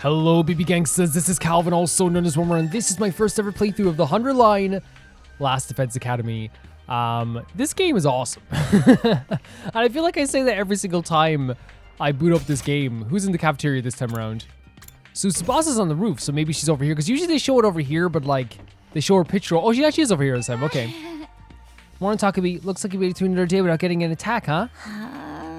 Hello, BB Gangsters. This is Calvin, also known as Wormer, and this is my first ever playthrough of the 100 line Last Defense Academy. This game is awesome. And I feel like I say that every single time I boot up this game. Who's in the cafeteria this time around? So Tsubasa is on the roof, so maybe she's over here, because usually they show it over here, but like, they show her picture. Oh, she actually is over here this time. Okay. Morning, Takumi. Looks like you made it through another day without getting an attack, huh?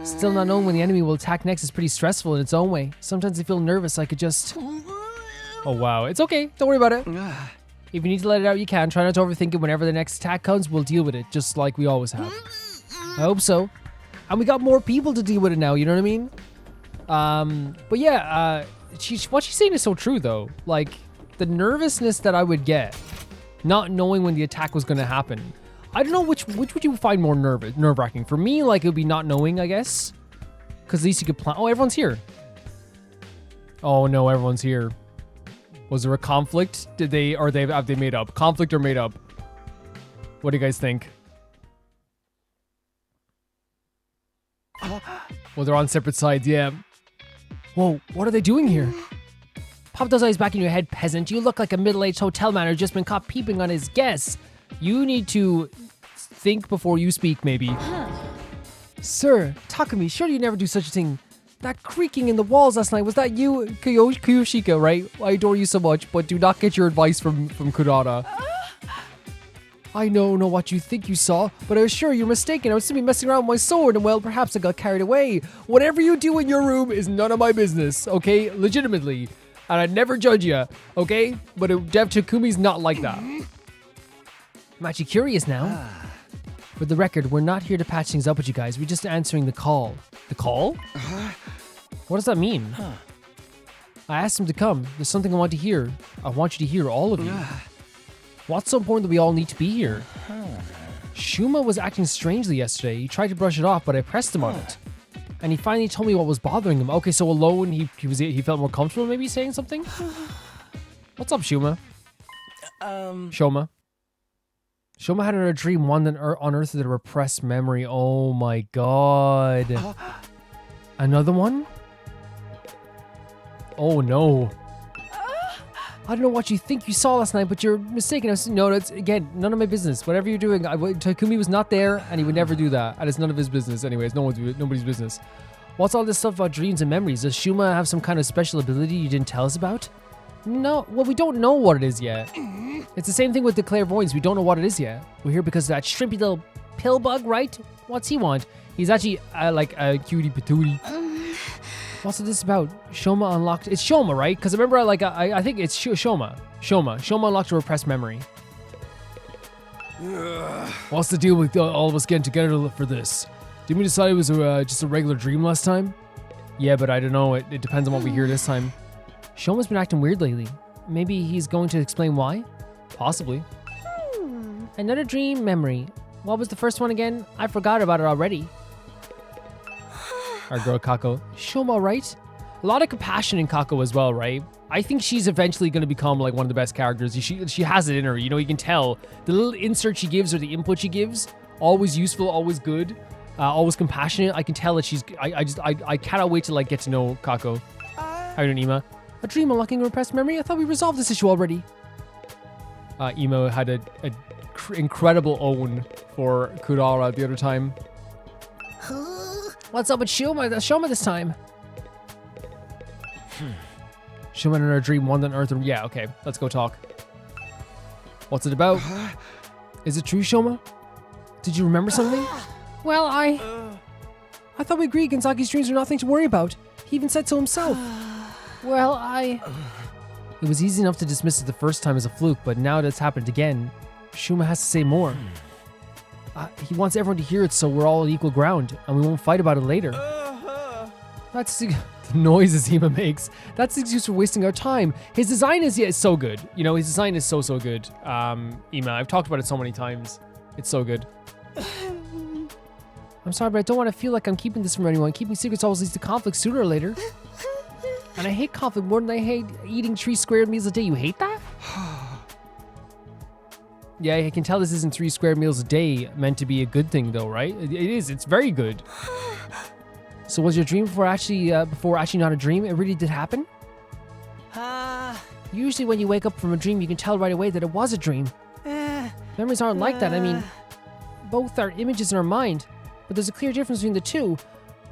Still not knowing when the enemy will attack next is pretty stressful in its own way. Sometimes I feel nervous. I could just... Oh, wow. It's okay. Don't worry about it. If you need to let it out, you can. Try not to overthink it. Whenever the next attack comes, we'll deal with it, just like we always have. I hope so. And we got more people to deal with it now, you know what I mean? But yeah, what she's saying is so true, though. Like, the nervousness that I would get, not knowing when the attack was going to happen. I don't know which would you find more nerve-wracking. For me, like, it would be not knowing, I guess. Because at least you could plan. Oh, everyone's here. Oh, no, everyone's here. Was there a conflict? Have they made up? Conflict or made up? What do you guys think? Well, they're on separate sides, yeah. Whoa, what are they doing here? Pop those eyes back in your head, peasant. You look like a middle-aged hotel man who's just been caught peeping on his guests. You need to think before you speak, maybe. Sir, Takumi, surely you never do such a thing. That creaking in the walls last night, was that you, Kiyoshika, right? I adore you so much, but do not get your advice from Kurata. I know what you think you saw, but I was sure you're mistaken. I was simply messing around with my sword, and well, perhaps I got carried away. Whatever you do in your room is none of my business, okay? Legitimately. And I'd never judge you, okay? But Dev Takumi's not like that. I'm actually curious now. For the record, we're not here to patch things up with you guys. We're just answering the call. The call? What does that mean? I asked him to come. There's something I want to hear. I want you to hear, all of you. What's so important that we all need to be here? Shuma was acting strangely yesterday. He tried to brush it off, but I pressed him on it. And he finally told me what was bothering him. Okay, so alone, he felt more comfortable maybe saying something? What's up, Shuma? Shoma. Shoma had a dream, one that unearthed a repressed memory. Oh my god. Another one? Oh no. I don't know what you think you saw last night, but you're mistaken. No, that's, again, none of my business. Whatever you're doing, Takumi was not there, and he would never do that. And it's none of his business anyways. Nobody's business. What's all this stuff about dreams and memories? Does Shuma have some kind of special ability you didn't tell us about? No, well, we don't know what it is yet. It's the same thing with the clairvoyance. We don't know what it is yet. We're here because of that shrimpy little pill bug, right? What's he want? He's actually like a cutie patootie. What's this about? Shoma unlocked. It's Shoma, right? Because remember, I think it's Shoma. Shoma unlocked a repressed memory. What's the deal with all of us getting together for this? Didn't we decide it was just a regular dream last time? Yeah, but I don't know. It depends on what we hear this time. Shoma's been acting weird lately. Maybe he's going to explain why? Possibly. Another dream memory. What was the first one again? I forgot about it already. Our girl Kako. Shoma, right? A lot of compassion in Kako as well, right? I think she's eventually going to become like one of the best characters. She has it in her. You know, you can tell. The little insert she gives or the input she gives, always useful, always good, always compassionate. I can tell that she's... I cannot wait to like get to know Kako. How are you doing, Ima? A dream unlocking a repressed memory? I thought we resolved this issue already. Emo had an incredible own for Kurara the other time. What's up with Shoma this time? Shoma in her dream, one that Earth. Yeah, okay, let's go talk. What's it about? Is it true, Shoma? Did you remember something? Well, I thought we agreed Genzaki's dreams are nothing to worry about. He even said so himself. Well, It was easy enough to dismiss it the first time as a fluke, but now that it's happened again, Shuma has to say more. He wants everyone to hear it so we're all on equal ground, and we won't fight about it later. That's the noises Ima makes. That's the excuse for wasting our time. His design is so good. You know, his design is so good. Ima, I've talked about it so many times. It's so good. I'm sorry, but I don't want to feel like I'm keeping this from anyone. Keeping secrets always leads to conflict sooner or later. And I hate conflict more than I hate eating 3 square meals a day. You hate that? Yeah, I can tell this isn't 3 square meals a day meant to be a good thing though, right? It is, it's very good. So was your dream before actually not a dream? It really did happen? Usually when you wake up from a dream, you can tell right away that it was a dream. Memories aren't like that. I mean, both are images in our mind, but there's a clear difference between the two.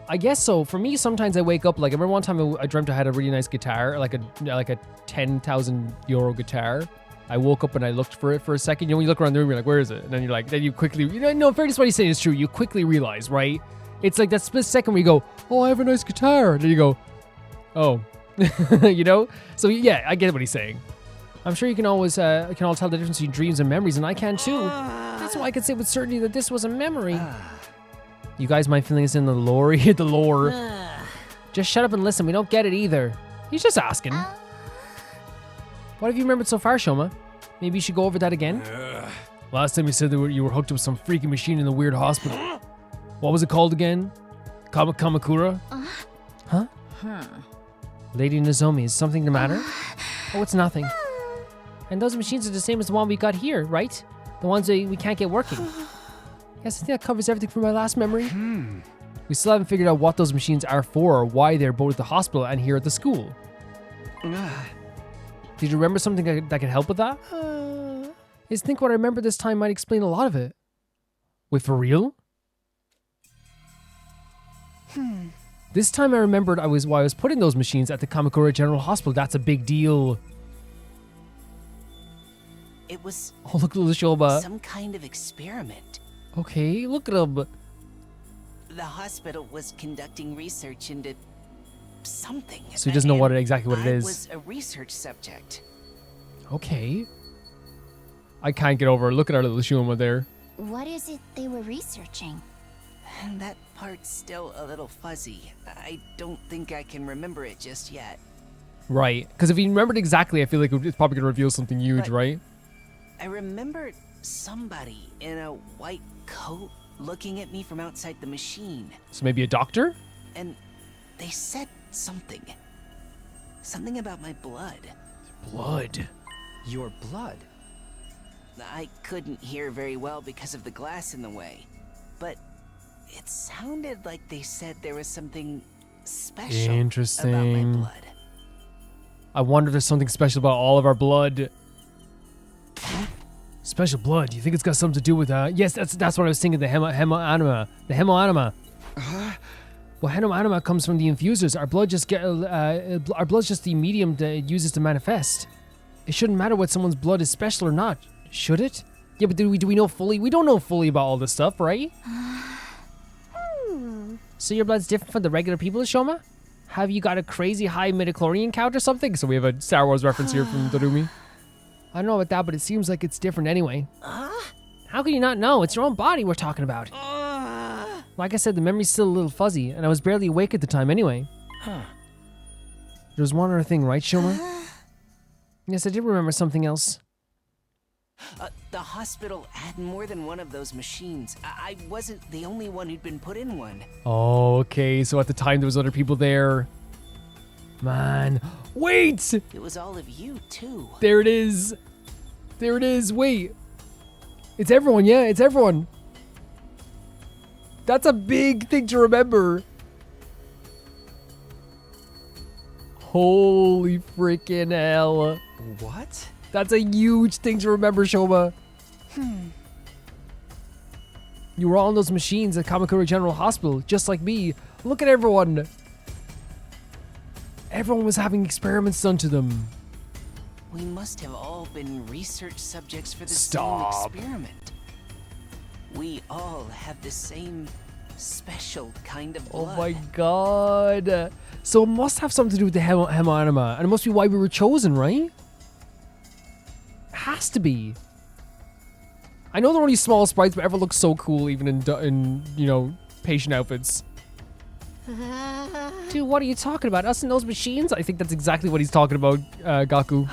I guess so. For me, sometimes I wake up, like, I remember one time I dreamt I had a really nice guitar, like a 10,000 euro guitar. I woke up and I looked for it for a second. You know, when you look around the room, you're like, where is it? And then you're like, then you quickly, no, in fairness, what he's saying is true. You quickly realize, right? It's like that split second where you go, oh, I have a nice guitar. And then you go, oh, you know? So yeah, I get what he's saying. I'm sure you can all tell the difference between dreams and memories, and I can too. That's why I can say with certainty that this was a memory. You guys might feel this in the lore. The lore. Just shut up and listen. We don't get it either. He's just asking. What have you remembered so far, Shoma? Maybe you should go over that again? Last time you said that you were hooked up with some freaky machine in the weird hospital. What was it called again? Kamakura? Huh? Lady Nozomi, is something the matter? Oh, it's nothing. And those machines are the same as the one we got here, right? The ones that we can't get working. Yes, I think that covers everything from my last memory. We still haven't figured out what those machines are for or why they're both at the hospital and here at the school. Did you remember something that could help with that? I think what I remember this time might explain a lot of it. Wait, for real? This time I remembered why I was putting those machines at the Kamakura General Hospital. That's a big deal. It was look at the Shoba. some kind of experiment. Okay, look at him. The hospital was conducting research into something. So he doesn't know exactly what it is. I was a research subject. Okay. I can't get over it. Look at our little Shuma there. What is it they were researching? And that part's still a little fuzzy. I don't think I can remember it just yet. Right. Because if he remembered exactly, I feel like it's probably going to reveal something huge, right? I remember somebody in a white coat looking at me from outside the machine. So maybe a doctor? And they said something. Something about my blood. Blood. Your blood? I couldn't hear very well because of the glass in the way. But it sounded like they said there was something special Interesting. about my blood. I wonder if there's something special about all of our blood. Special blood? Do you think it's got something to do with that? Yes, that's what I was thinking. The hemoanima. The hemoanima. Well, hemoanima comes from the infusers. Our blood's just the medium that it uses to manifest. It shouldn't matter what someone's blood is special or not, should it? Yeah, but do we know fully? We don't know fully about all this stuff, right? So your blood's different from the regular people, Shoma? Have you got a crazy high midichlorian count or something? So we have a Star Wars reference here from Darumi. I don't know about that, but it seems like it's different anyway. How can you not know? It's your own body we're talking about. Like I said, the memory's still a little fuzzy, and I was barely awake at the time anyway. There's one other thing, right, Shoma? Yes, I did remember something else. The hospital had more than one of those machines. I wasn't the only one who'd been put in one. Oh, okay. So at the time, there was other people there. Man. Wait! It was all of you, too. There it is. There it is. Wait. It's everyone, yeah. It's everyone. That's a big thing to remember. Holy freaking hell. What? That's a huge thing to remember, Shoma. You were all in those machines at Kamakura General Hospital, just like me. Look at everyone. Everyone was having experiments done to them. We must have all been research subjects for the Stop. same experiment. We all have the same special kind of blood. Oh my god. So it must have something to do with the hemoanima, and it must be why we were chosen, right? It has to be. I know they're only small sprites, but everyone looks so cool, even in you know, patient outfits. Dude, what are you talking about? Us in those machines? I think that's exactly what he's talking about, Gaku.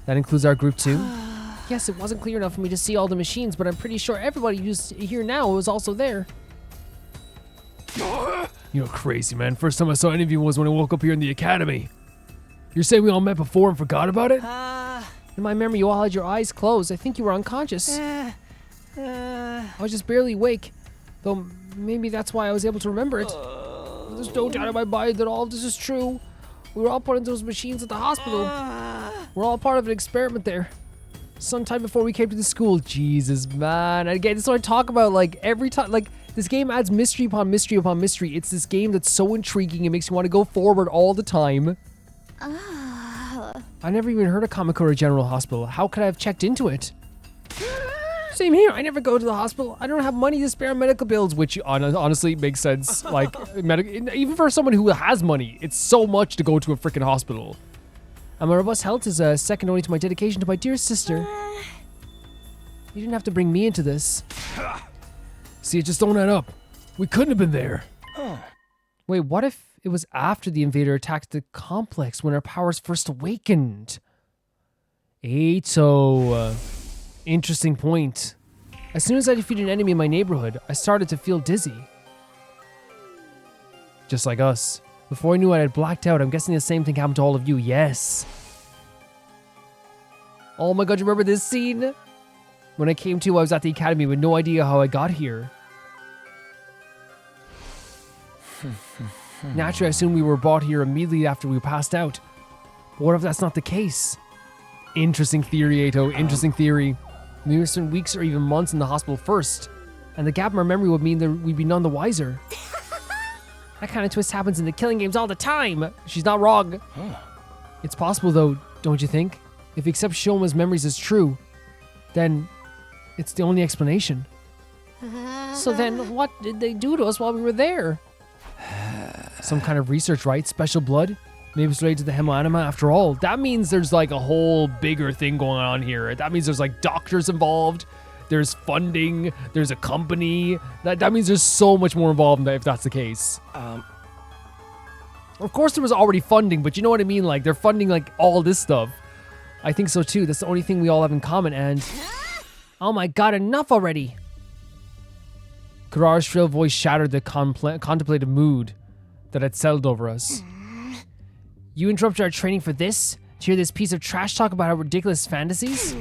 That includes our group too? Yes, it wasn't clear enough for me to see all the machines, but I'm pretty sure everybody who's here now was also there. You're crazy, man. First time I saw any of you was when I woke up here in the academy. You're saying we all met before and forgot about it? In my memory, you all had your eyes closed. I think you were unconscious. I was just barely awake, though maybe that's why I was able to remember it. There's no doubt in my mind that all of this is true. We were all put into those machines at the hospital. We're all part of an experiment there. Sometime before we came to the school. Jesus, man. And again, this is what I talk about, like, every time. Like, this game adds mystery upon mystery upon mystery. It's this game that's so intriguing. It makes you want to go forward all the time. I never even heard of Kamakura General Hospital. How could I have checked into it? Same here. I never go to the hospital. I don't have money to spare on medical bills, which honestly makes sense. Like, even for someone who has money, it's so much to go to a freaking hospital. And my robust health is second only to my dedication to my dear sister. You didn't have to bring me into this. See, it just don't add up. We couldn't have been there. Wait, what if it was after the invader attacked the complex when our powers first awakened? Eito. Interesting point. As soon as I defeated an enemy in my neighborhood, I started to feel dizzy. Just like us. Before I knew I had blacked out, I'm guessing the same thing happened to all of you. Yes. Oh my god, you remember this scene? When I came to, I was at the academy with no idea how I got here. Naturally, I assumed we were brought here immediately after we passed out. But what if that's not the case? Interesting theory, Eito. Interesting theory. Maybe we spent weeks or even months in the hospital first. And the gap in our memory would mean that we'd be none the wiser. That kind of twist happens in the killing games all the time. She's not wrong. It's possible though, don't you think? If we accept Shoma's memories as true, then it's the only explanation. So then what did they do to us while we were there? Some kind of research, right? Special blood? Maybe it's related to the hemoanima after all. That means there's like a whole bigger thing going on here. That means there's like doctors involved. There's funding. There's a company. That means there's so much more involved if that's the case. Of course there was already funding, but you know what I mean? Like they're funding like all this stuff. I think so too. That's the only thing we all have in common. And oh my god, enough already. Kurara's shrill voice shattered the contemplative mood that had settled over us. You interrupted our training for this? To hear this piece of trash talk about our ridiculous fantasies?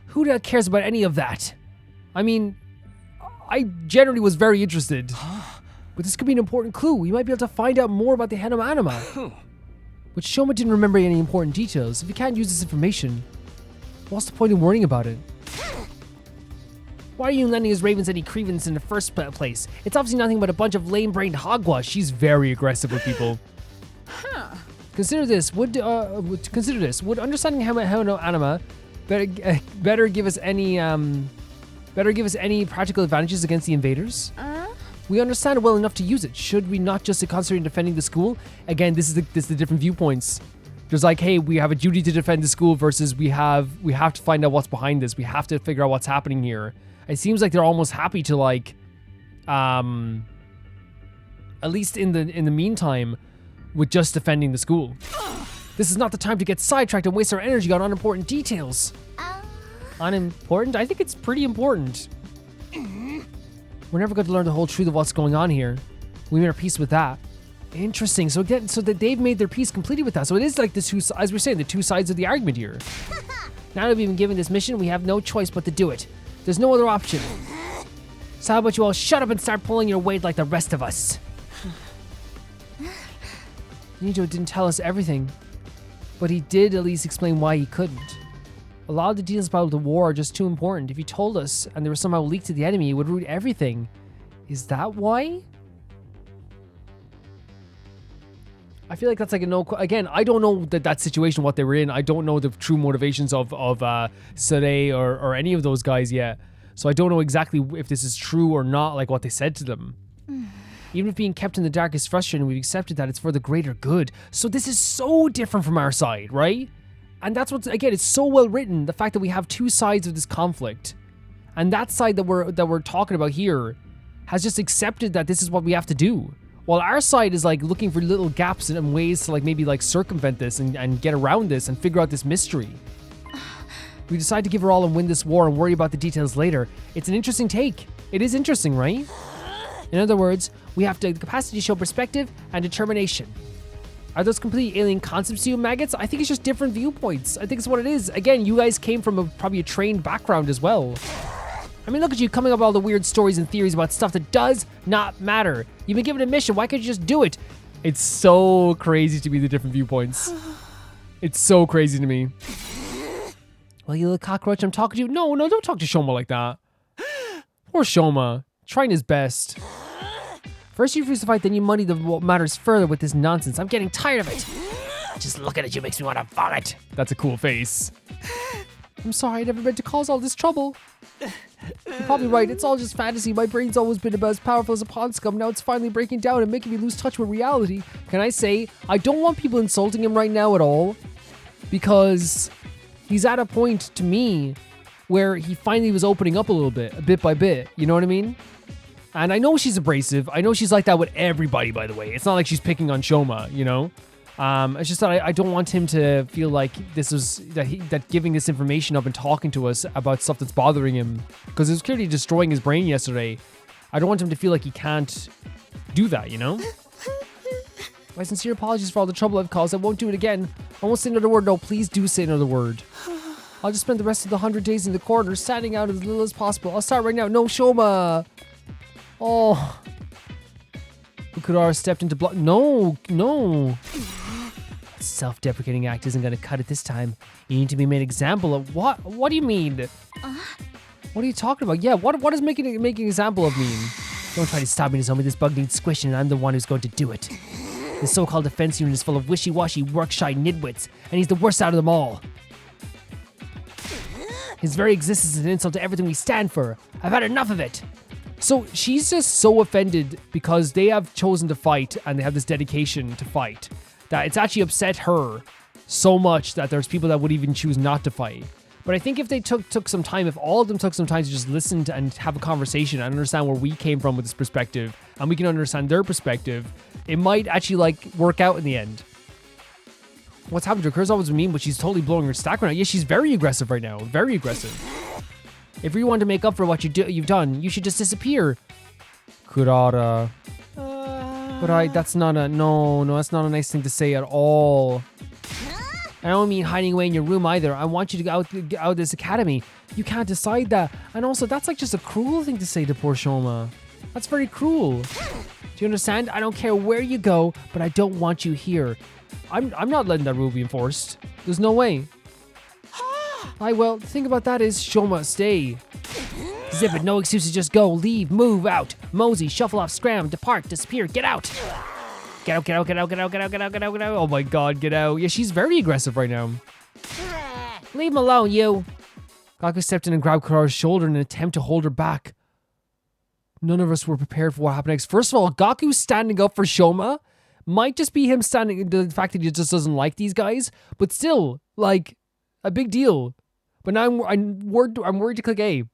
Who the hell cares about any of that? I mean, I generally was very interested. But this could be an important clue. We might be able to find out more about the hemoanima. But Shoma didn't remember any important details. If you can't use this information, what's the point in worrying about it? Why are you lending his ravens any credence in the first place? It's obviously nothing but a bunch of lame-brained hogwash. She's very aggressive with people. Consider this. Would understanding hemoanima better give us any practical advantages against the invaders? We understand it well enough to use it. Should we not just concentrate on defending the school? Again, this is the different viewpoints. There's like, hey, we have a duty to defend the school versus we have to find out what's behind this. We have to figure out what's happening here. It seems like they're almost happy to like, at least in the meantime, with just defending the school. This is not the time to get sidetracked and waste our energy on unimportant details. Unimportant? I think it's pretty important. We're never going to learn the whole truth of what's going on here. We made our peace with that. Interesting. So that they've made their peace completely with that. So it is like the two, as we're saying, the two sides of the argument here. Now that we've been given this mission, we have no choice but to do it. There's no other option. So how about you all shut up and start pulling your weight like the rest of us? Nijo didn't tell us everything, but he did at least explain why he couldn't. A lot of the details about the war are just too important. If he told us and they were somehow leaked to the enemy, it would ruin everything. Is that why? I feel like that's like a no. Again, I don't know that situation, what they were in. I don't know the true motivations of Sade or any of those guys yet. So I don't know exactly if this is true or not, like what they said to them. Even if being kept in the dark is frustrating, we've accepted that it's for the greater good. So this is so different from our side, right? And that's what's, again, it's so well written. The fact that we have two sides of this conflict. And that side that we're talking about here has just accepted that this is what we have to do. While our side is like looking for little gaps and ways to like maybe like circumvent this and get around this and figure out this mystery. We decide to give her all and win this war and worry about the details later. It's an interesting take. It is interesting, right? In other words, we have the capacity to show perspective and determination. Are those completely alien concepts to you, maggots? I think it's just different viewpoints. I think it's what it is. Again, you guys came from probably a trained background as well. I mean, look at you coming up with all the weird stories and theories about stuff that does not matter. You've been given a mission. Why can't you just do it? It's so crazy to me, the different viewpoints. It's so crazy to me. Well, you little cockroach, I'm talking to you. No, don't talk to Shoma like that. Poor Shoma. Trying his best. First you refuse to fight, then you muddy what matters further with this nonsense. I'm getting tired of it. Just looking at you makes me want to vomit. That's a cool face. I'm sorry, I never meant to cause all this trouble. You're probably right, it's all just fantasy. My brain's always been about as powerful as a pond scum. Now it's finally breaking down and making me lose touch with reality. Can I say, I don't want people insulting him right now at all. Because he's at a point, to me, where he finally was opening up a bit by bit. You know what I mean? And I know she's abrasive. I know she's like that with everybody, by the way. It's not like she's picking on Shoma, you know? It's just that I don't want him to feel like this was that giving this information up and talking to us about stuff that's bothering him, because it was clearly destroying his brain yesterday. I don't want him to feel like he can't do that, you know? My sincere apologies for all the trouble I've caused. I won't do it again. I won't say another word. No, please do say another word. I'll just spend the rest of the 100 days in the corner, standing out as little as possible. I'll start right now. No, Shoma. Oh. Ukudara stepped into block. No. Self-deprecating act isn't going to cut it this time. You need to be made an example of. What? What do you mean? What are you talking about? Yeah, what does making an example of mean? Don't try to stop me, Nozomi. This bug needs squishing, and I'm the one who's going to do it. The so-called defense unit is full of wishy-washy, work-shy nitwits, and he's the worst out of them all. His very existence is an insult to everything we stand for. I've had enough of it. So she's just so offended because they have chosen to fight and they have this dedication to fight that it's actually upset her so much that there's people that would even choose not to fight. But I think if they took some time, if all of them took some time to just listen to and have a conversation and understand where we came from with this perspective, and we can understand their perspective, it might actually like work out in the end. What's happened to her? Kurosawa's mean, but she's totally blowing her stack right now. Yeah, she's very aggressive right now. Very aggressive. If you want to make up for what you've done, you should just disappear. Kurata. But that's not a that's not a nice thing to say at all. I don't mean hiding away in your room either. I want you to go out of this academy. You can't decide that. And also, that's like just a cruel thing to say to poor Shoma. That's very cruel. Do you understand? I don't care where you go, but I don't want you here. I'm not letting that rule be enforced. There's no way. Well, the thing about that is, Shoma, stay. Zip it, no excuses, just go, leave, move, out. Mosey, shuffle off, scram, depart, disappear, get out. Get out, get out, get out, get out, get out, get out, get out, get out. Oh my god, get out. Yeah, she's very aggressive right now. Leave him alone, you. Gaku stepped in and grabbed Kurara's shoulder in an attempt to hold her back. None of us were prepared for what happened next. First of all, Gaku standing up for Shoma might just be him standing, the fact that he just doesn't like these guys, but still, like, a big deal. But now I'm worried to click A.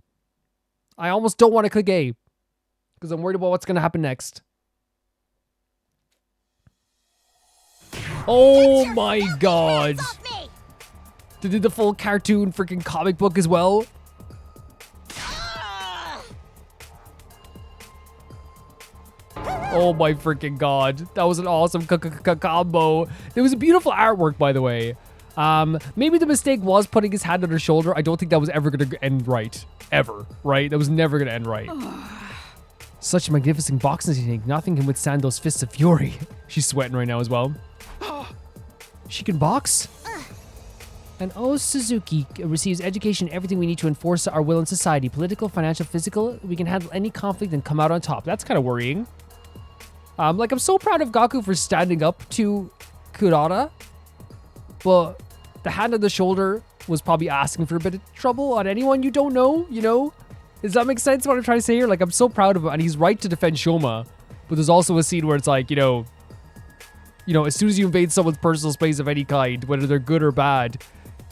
I almost don't want to click A because I'm worried about what's going to happen next. Oh my god. They did the full cartoon freaking comic book as well. Oh my freaking god. That was an awesome combo. There was a beautiful artwork, by the way. Maybe the mistake was putting his hand on her shoulder. I don't think that was ever going to end right. Ever, right? That was never going to end right. Such a magnificent boxing technique. Nothing can withstand those fists of fury. She's sweating right now as well. She can box? And Suzuki receives education, everything we need to enforce our will in society. Political, financial, physical. We can handle any conflict and come out on top. That's kind of worrying. I'm so proud of Gaku for standing up to Kurata. But the hand on the shoulder was probably asking for a bit of trouble on anyone you don't know, you know? Does that make sense what I'm trying to say here? Like, I'm so proud of him, and he's right to defend Shoma. But there's also a scene where it's like, you know, as soon as you invade someone's personal space of any kind, whether they're good or bad,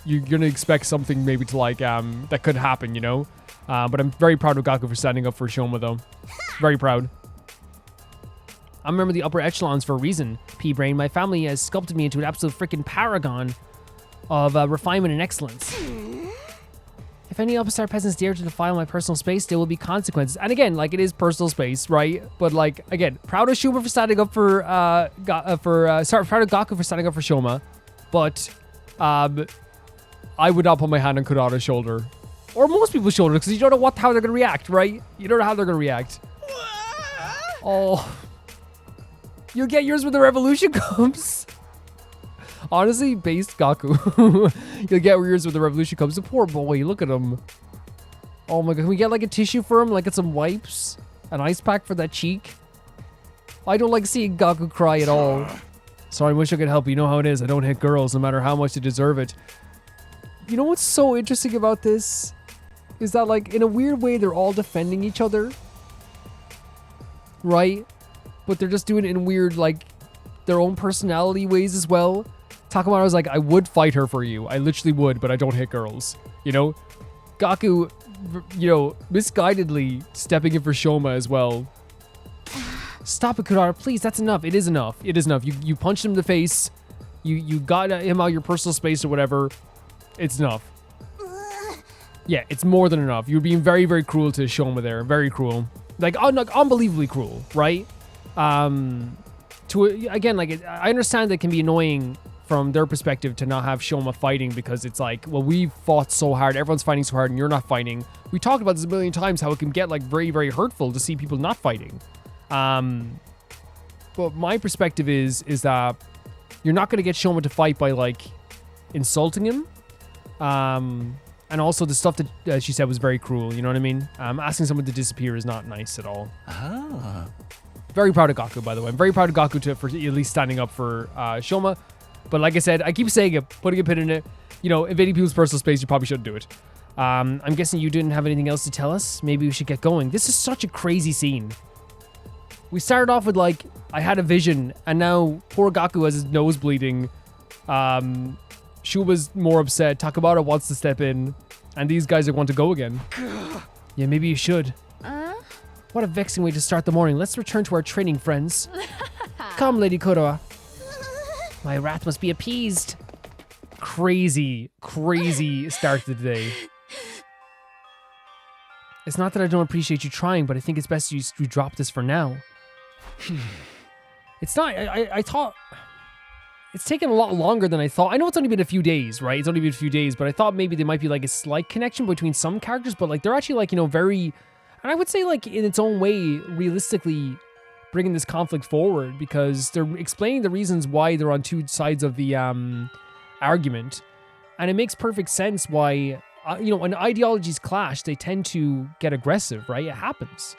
you're going to expect something maybe to like, that could happen, you know? But I'm very proud of Gaku for standing up for Shoma, though. Very proud. I'm a member of the upper echelons for a reason. P-Brain, my family has sculpted me into an absolute freaking paragon of refinement and excellence. If any upstart peasants dare to defile my personal space, there will be consequences. And again, like, it is personal space, right? But like, again, proud of Shoma for standing up for, proud of Gaku for standing up for Shoma. But, I would not put my hand on Kurata's shoulder. Or most people's shoulder, because you don't know how they're going to react, right? You don't know how they're going to react. Oh. You'll get yours when the revolution comes. Honestly, based Gaku. You'll get yours when the revolution comes. The poor boy, look at him. Oh my god, can we get like a tissue for him? Like get some wipes? An ice pack for that cheek? I don't like seeing Gaku cry at all. Sorry, I wish I could help. You know how it is. I don't hit girls no matter how much they deserve it. You know what's so interesting about this? Is that like, in a weird way, they're all defending each other. Right? But they're just doing it in weird, like, their own personality ways as well. Takamaro was like, I would fight her for you. I literally would, but I don't hit girls. You know? Gaku, you know, misguidedly stepping in for Shoma as well. Stop it, Kurara. Please, that's enough. It is enough. It is enough. You punched him in the face. You got him out of your personal space or whatever. It's enough. Yeah, it's more than enough. You're being very, very cruel to Shoma there. Very cruel. Like, unbelievably cruel, right? Again, like, I understand that it can be annoying from their perspective to not have Shoma fighting because it's like, well, we've fought so hard. Everyone's fighting so hard and you're not fighting. We talked about this a million times, how it can get, like, very, very hurtful to see people not fighting. But my perspective is that you're not going to get Shoma to fight by, like, insulting him. And also the stuff that she said was very cruel, you know what I mean? Asking someone to disappear is not nice at all. Ah. Very proud of Gaku, by the way. I'm very proud of Gaku for at least standing up for Shoma. But like I said, I keep saying it, putting a pin in it. You know, invading people's personal space, you probably shouldn't do it. I'm guessing you didn't have anything else to tell us. Maybe we should get going. This is such a crazy scene. We started off with, like, I had a vision, and now poor Gaku has his nose bleeding. Shuba's more upset. Takamaro wants to step in, and these guys are going to go again. Yeah, maybe you should. What a vexing way to start the morning. Let's return to our training, friends. Come, Lady Kuroa. My wrath must be appeased. Crazy, crazy start to the day. It's not that I don't appreciate you trying, but I think it's best you drop this for now. It's not, I thought... It's taken a lot longer than I thought. I know it's only been a few days, right? It's only been a few days, but I thought maybe there might be like a slight connection between some characters, but like they're actually like, you know, very... And I would say like in its own way, realistically bringing this conflict forward because they're explaining the reasons why they're on two sides of the argument. And it makes perfect sense why, you know, when ideologies clash, they tend to get aggressive, right? It happens.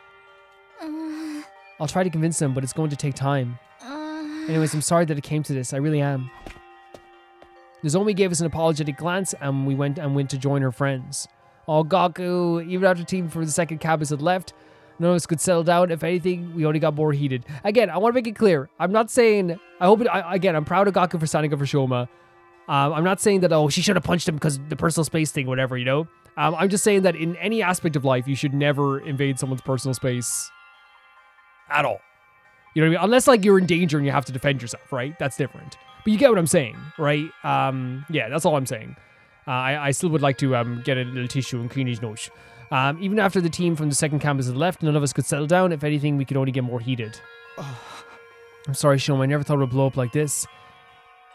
I'll try to convince them, but it's going to take time. Anyways, I'm sorry that it came to this. I really am. Nozomi gave us an apologetic glance, and we went to join her friends. Oh, Gaku, even after team from the second campus had left, none of us could settle down. If anything, we only got more heated. Again, I want to make it clear. I'm not saying... Again, I'm proud of Gaku for standing up for Shoma. I'm not saying that, oh, she should have punched him because the personal space thing, whatever, you know? I'm just saying that in any aspect of life, you should never invade someone's personal space at all. You know what I mean? Unless, like, you're in danger and you have to defend yourself, right? That's different. But you get what I'm saying, right? Yeah, that's all I'm saying. I still would like to get a little tissue and clean his nose. Even after the team from the second campus had left, none of us could settle down. If anything, we could only get more heated. I'm sorry, Shoma. I never thought it would blow up like this.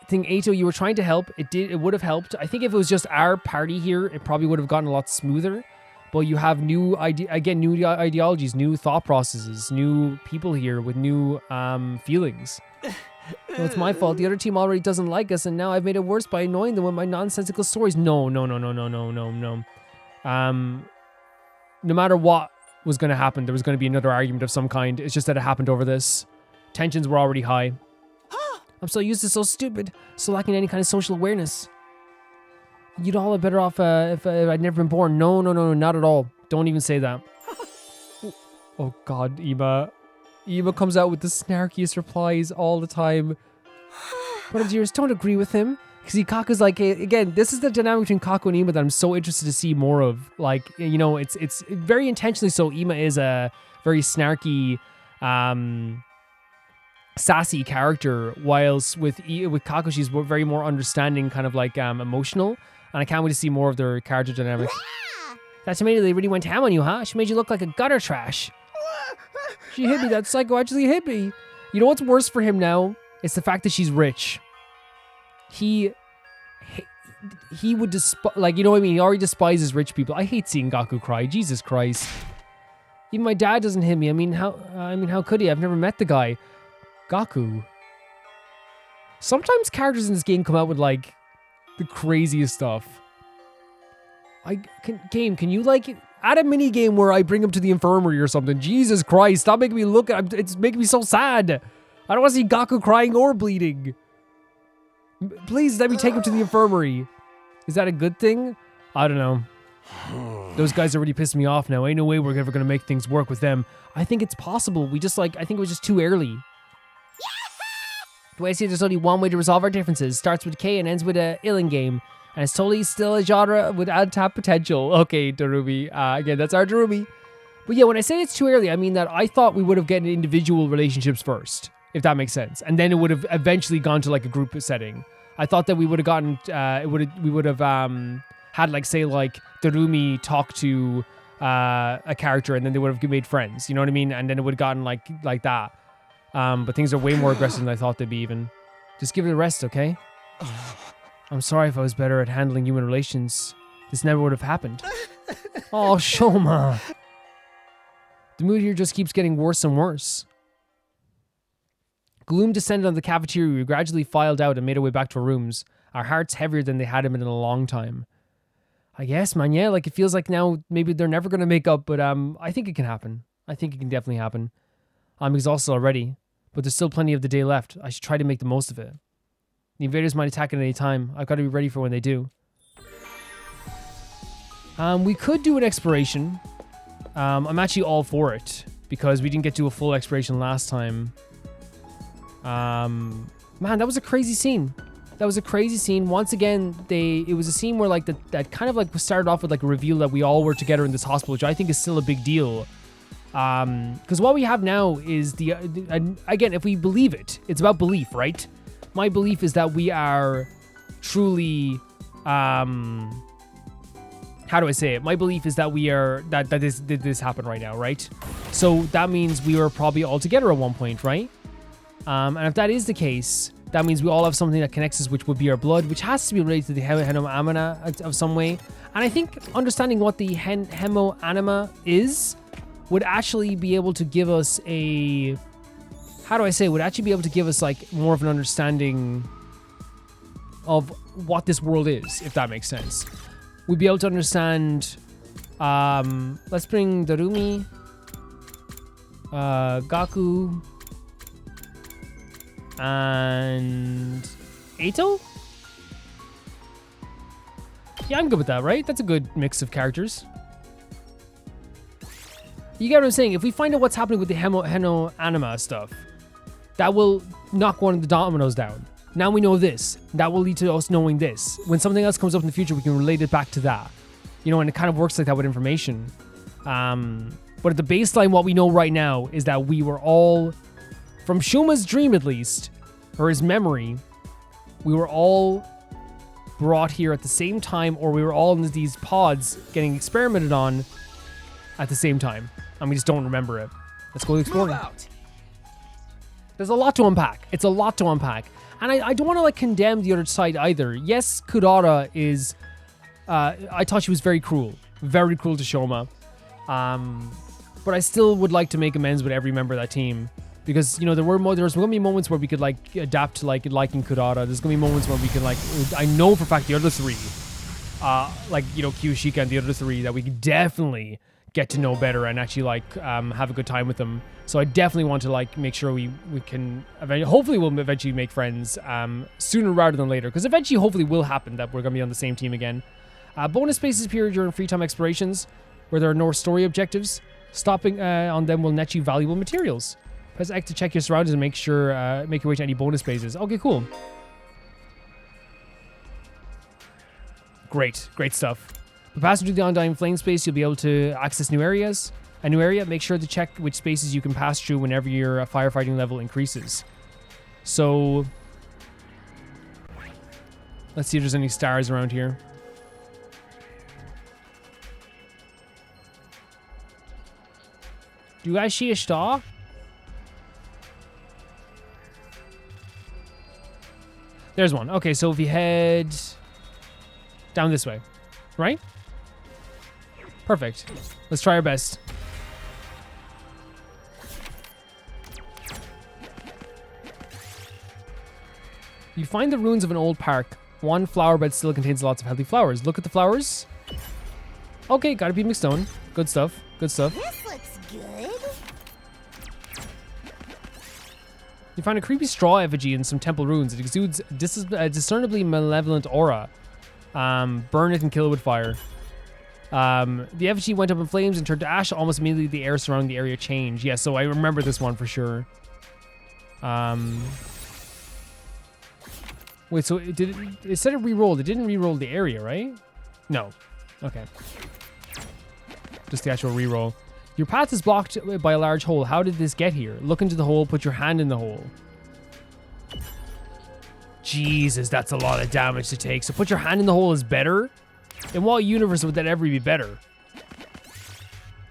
I think, Eito, you were trying to help. It would have helped. I think if it was just our party here, it probably would have gotten a lot smoother. But you have new ideologies, new thought processes, new people here with new feelings. Well, it's my fault. The other team already doesn't like us, and now I've made it worse by annoying them with my nonsensical stories. No. No matter what was going to happen, there was going to be another argument of some kind. It's just that it happened over this. Tensions were already high. I'm so used to so stupid, so lacking any kind of social awareness. You'd all have better off if I'd never been born. No, not at all. Don't even say that. Oh God, Ima. Ima comes out with the snarkiest replies all the time. But dears, don't agree with him. Because Kaku's like, again, this is the dynamic between Kaku and Ima that I'm so interested to see more of. Like, you know, it's very intentionally so. Ima is a very snarky, sassy character, whilst with Kaku, she's very more understanding, kind of like emotional. And I can't wait to see more of their character dynamics. That tomato lady really went ham on you, huh? She made you look like a gutter trash. She hit me. That psycho actually hit me. You know what's worse for him now? It's the fact that she's rich. He would despise, like, you know what I mean? He already despises rich people. I hate seeing Gaku cry. Jesus Christ. Even my dad doesn't hit me. I mean, how could he? I've never met the guy. Gaku. Sometimes characters in this game come out with like the craziest stuff. Can you like add a mini game where I bring him to the infirmary or something? Jesus Christ, stop making me look at. It's making me so sad. I don't want to see Gaku crying or bleeding. Please let me take him to the infirmary. Is that a good thing? I don't know. Those guys already pissed me off now. Ain't no way we're ever gonna make things work with them. I think it's possible. I think it was just too early. The way I see it, there's only one way to resolve our differences. Starts with K and ends with a Illing game. And it's totally still a genre with untapped potential. Okay, Darumi. Again, that's our Darumi. But yeah, when I say it's too early, I mean that I thought we would have gotten individual relationships first, if that makes sense. And then it would have eventually gone to like a group setting. I thought that we would have gotten, we would have had like, say like Darumi talk to a character and then they would have made friends. You know what I mean? And then it would have gotten like that. But things are way more aggressive than I thought they'd be even. Just give it a rest, okay? I'm sorry if I was better at handling human relations. This never would have happened. Oh, Shoma. The mood here just keeps getting worse and worse. Gloom descended on the cafeteria. We gradually filed out and made our way back to our rooms. Our hearts heavier than they had been in a long time. I guess, man, yeah, like it feels like now maybe they're never going to make up, but I think it can happen. I think it can definitely happen. I'm exhausted already, but there's still plenty of the day left. I should try to make the most of it. The invaders might attack at any time. I've got to be ready for when they do. We could do an exploration. I'm actually all for it because we didn't get to a full exploration last time. Man, that was a crazy scene. That was a crazy scene. Once again, it was a scene where like that kind of like started off with like a reveal that we all were together in this hospital, which I think is still a big deal. Because what we have now is again, if we believe it, it's about belief, right? My belief is that we are truly, how do I say it? My belief is that we are, that this happened right now, right? So that means we were probably all together at one point, right? And if that is the case, that means we all have something that connects us, which would be our blood, which has to be related to the Hemo Anima of some way. And I think understanding what the Hemo Anima is would actually be able to give us a... How do I say? Would actually be able to give us like more of an understanding of what this world is, if that makes sense. We'd be able to understand. Let's bring Darumi, Gaku, and Eito. Yeah, I'm good with that, right? That's a good mix of characters. You get what I'm saying? If we find out what's happening with the Hemo Anima stuff, that will knock one of the dominoes down. Now we know this. That will lead to us knowing this. When something else comes up in the future, we can relate it back to that. You know, and it kind of works like that with information. But at the baseline, what we know right now is that we were all, from Shuma's dream at least, or his memory, we were all brought here at the same time, or we were all in these pods getting experimented on at the same time. And we just don't remember it. Let's go exploring. There's a lot to unpack. It's a lot to unpack. And I don't want to like condemn the other side either. Yes, Kurara is... I thought she was very cruel to Shoma. But I still would like to make amends with every member of that team. Because, you know, there was going to be moments where we could like adapt to like liking Kurara. There's going to be moments where we could like... I know for a fact the other three, like, you know, Kyoshika and the other three, that we could definitely get to know better and actually like have a good time with them. So I definitely want to like make sure we can hopefully we'll eventually make friends sooner rather than later, because eventually hopefully will happen that we're going to be on the same team again. Bonus spaces appear during free time explorations where there are no story objectives. Stopping on them will net you valuable materials. Press X to check your surroundings and make your way to any bonus spaces. Okay, cool. Great stuff. By passing through the Undying Flame space, you'll be able to access new areas. A new area, make sure to check which spaces you can pass through whenever your firefighting level increases. So, let's see if there's any stars around here. Do you guys see a star? There's one. Okay, so if you head down this way, right? Perfect. Let's try our best. You find the ruins of an old park. One flower bed still contains lots of healthy flowers. Look at the flowers. Okay, got a beaming stone. Good stuff. Good stuff. This looks good. You find a creepy straw effigy in some temple ruins. It exudes a discernibly malevolent aura. Burn it and kill it with fire. The effigy went up in flames and turned to ash. Almost immediately, the air surrounding the area changed. Yeah, so I remember this one for sure. Wait, so it said it re-rolled. It didn't re-roll the area, right? No. Okay. Just the actual re-roll. Your path is blocked by a large hole. How did this get here? Look into the hole. Put your hand in the hole. Jesus, that's a lot of damage to take. So put your hand in the hole is better? In what universe would that ever be better?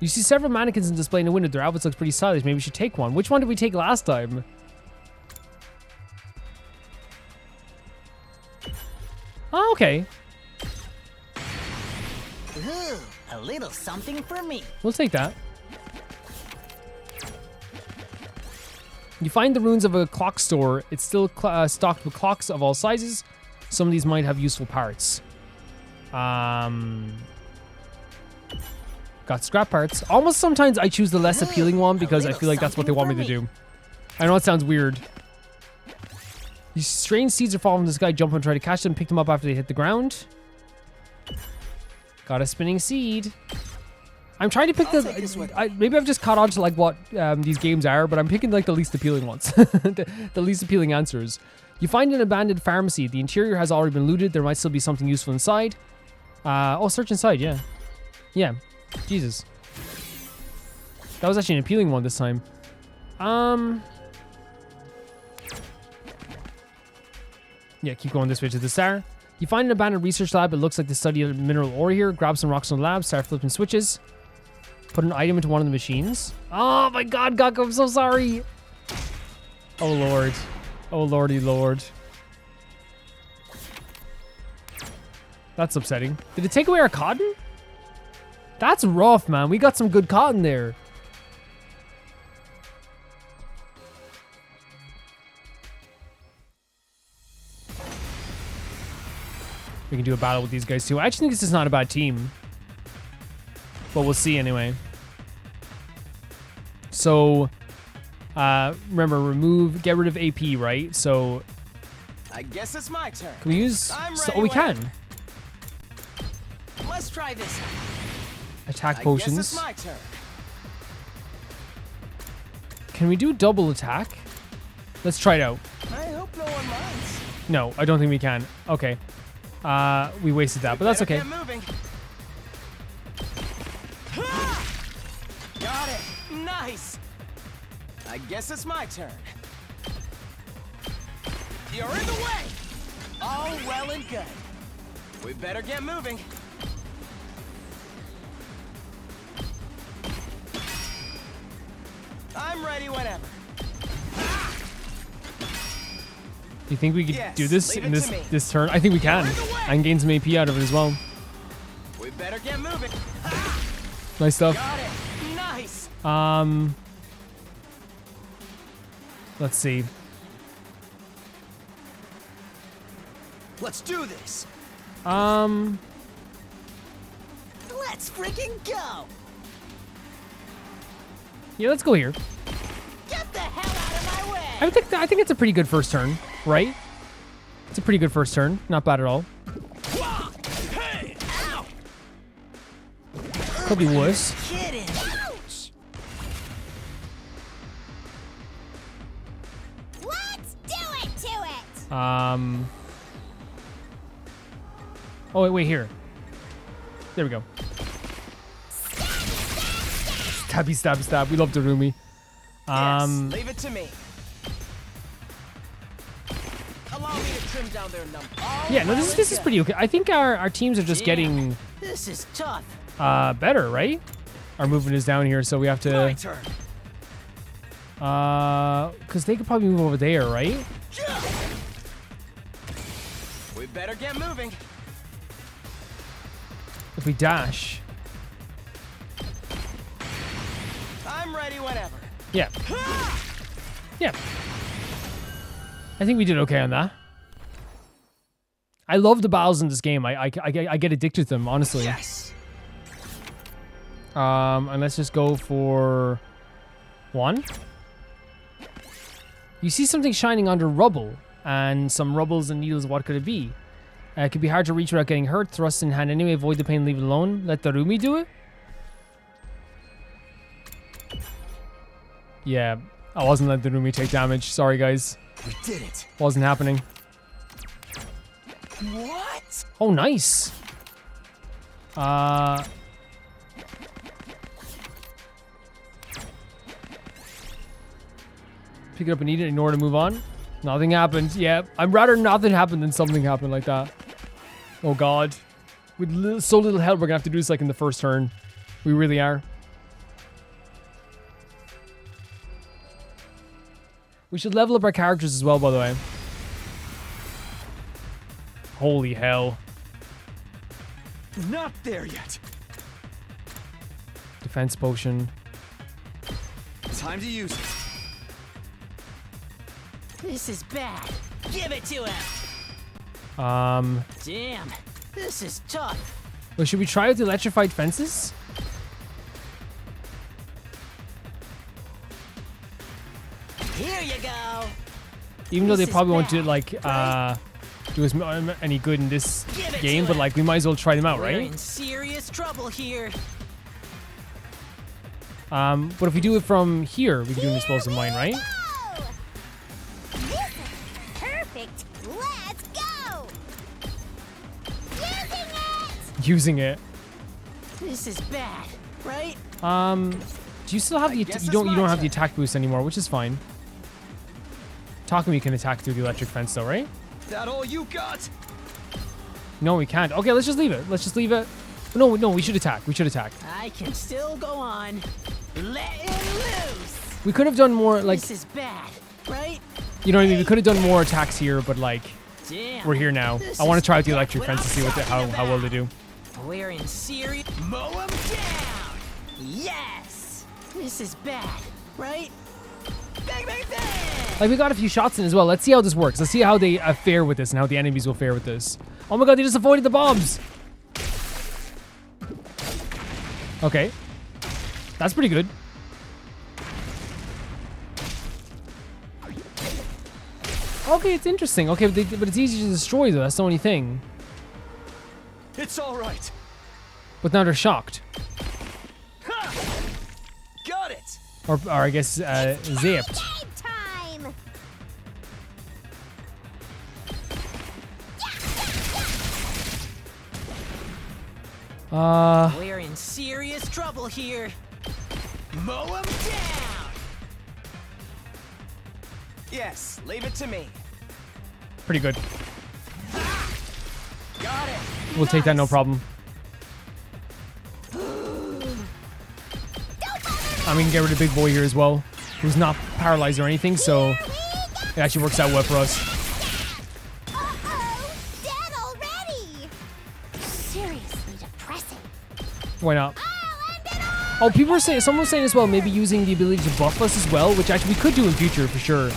You see several mannequins in display in the window. Their outfits looks pretty stylish. Maybe we should take one. Which one did we take last time? Oh, okay. Ooh, a little something for me. We'll take that. You find the ruins of a clock store. It's still stocked with clocks of all sizes. Some of these might have useful parts. Got scrap parts. Almost sometimes I choose the less appealing one because I feel like that's what they want me to do. I know it sounds weird. These strange seeds are falling from the sky. Jump and try to catch them. Pick them up after they hit the ground. Got a spinning seed. I'm trying to pick maybe I've just caught on to like what these games are, but I'm picking like the least appealing ones. the least appealing answers. You find an abandoned pharmacy. The interior has already been looted. There might still be something useful inside. Oh, search inside, yeah. Yeah. Jesus. That was actually an appealing one this time. Yeah, keep going this way to the star. You find an abandoned research lab. It looks like the study of mineral ore here. Grab some rocks from the lab. Start flipping switches. Put an item into one of the machines. Oh my god, Gaku, I'm so sorry. Oh lord. Oh lordy lord. That's upsetting. Did it take away our cotton? That's rough, man. We got some good cotton there. We can do a battle with these guys too. I actually think this is not a bad team. But we'll see anyway. So, remember, get rid of AP, right? So, I guess it's my turn. can we use... Oh, we can. Let's try this. Attack I potions. guess it's my turn. Can we do double attack? Let's try it out. I hope no one minds. No, I don't think we can. Okay. We wasted that, but that's okay. Get moving. Got it. Nice. I guess it's my turn. You're in the way. All well and good. We better get moving. I'm ready whenever. Do you think we could Yes, do this leave in it to me. this turn? I think we can. You're in the way. I can gain some AP out of it as well. We better get moving. Nice stuff. Got it. Nice. Let's see. Let's do this. Let's freaking go. Yeah, let's go here. Get the hell out of my way. I think it's a pretty good first turn, right? It's a pretty good first turn. Not bad at all. Hey. Ow. Could be worse. Kidding. Ouch. Let's do it to it. Oh, wait, here. There we go. Stabby, stab, stab. We love Darumi. Yes, leave it to me. Allow me to trim down their number. Yeah, no, this is pretty okay. I think our teams are just getting This is tough. better, right? Our movement is down here, so we have My to turn. because they could probably move over there, right? We better get moving. If we dash. I'm ready whenever. Yeah. Yeah. I think we did okay on that. I love the battles in this game. I get addicted to them, honestly. Yes. And let's just go for 1. You see something shining under rubble, and some rubbles and needles. What could it be? It could be hard to reach without getting hurt. Thrust in hand anyway. Avoid the pain. Leave it alone. Let the Rumi do it. Yeah, I wasn't letting the Rumi take damage. Sorry, guys. We did it. Wasn't happening. What? Oh, nice. Pick it up and eat it in order to move on. Nothing happened. Yeah, I'd rather nothing happened than something happened like that. Oh, God. With so little help, we're going to have to do this like in the first turn. We really are. We should level up our characters as well, by the way. Holy hell. Not there yet. Defense potion. Time to use it. This is bad. Give it to him. Damn, this is tough. Well, should we try out the electrified fences? Here you go. Even though they This is probably won't do bad, like do us any good in this Give it game, to but him. like we might as well try them out, We're right? in serious trouble here. But if we do it from here, we can do an explosive mine, right? Go! This is perfect. Let's go! Using it! Using it. This is bad, right? Do you still have the guess you it's don't my have the turn. attack boost anymore, which is fine. Takumi can attack through the electric fence though, right? That all you got? No, we can't. Okay, let's just leave it. Let's just leave it. No, we should attack. We should attack. I can still go on. Let him loose. We could have done more, like, This is bad, right? you know what I mean? We could have done more attacks here, but like, Damn. we're here now. This I want is to try out the what electric fence to see what how well they do. We're in serious. Mow him down. Yes. This is bad, right? Bang, bang, bang. Like, we got a few shots in as well. Let's see how this works. Let's see how they fare with this and how the enemies will fare with this. Oh my god, they just avoided the bombs. Okay. That's pretty good. Okay, it's interesting. Okay, but it's easy to destroy though. That's the only thing. It's all right. But now they're shocked. Ha! Got it. Or I guess, zapped. Game time! We're in serious trouble here. Mow him down. Yes, leave it to me. Pretty good. Got it. We'll take that, no problem. And we can get rid of Big Boy here as well, who's not paralyzed or anything, so it actually works out well for us. Uh-oh! Dead already! Seriously depressing. Why not? I'll end it all! Oh, people were saying, someone was saying as well, maybe using the ability to buff us as well, which actually we could do in future for sure.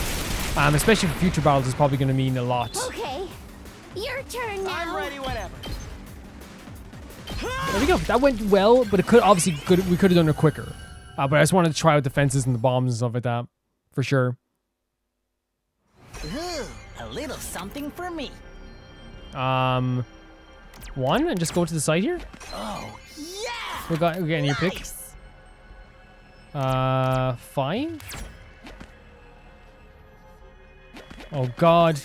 Especially for future battles, is probably going to mean a lot. Okay, your turn now. I'm ready whenever. There we go. That went well, but it could obviously we could have done it quicker. But I just wanted to try out the fences and the bombs and stuff like that, for sure. Ooh, a little something for me. 1 and just go to the side here. Oh, yeah! We're getting your pick. Nice. Fine. Oh god.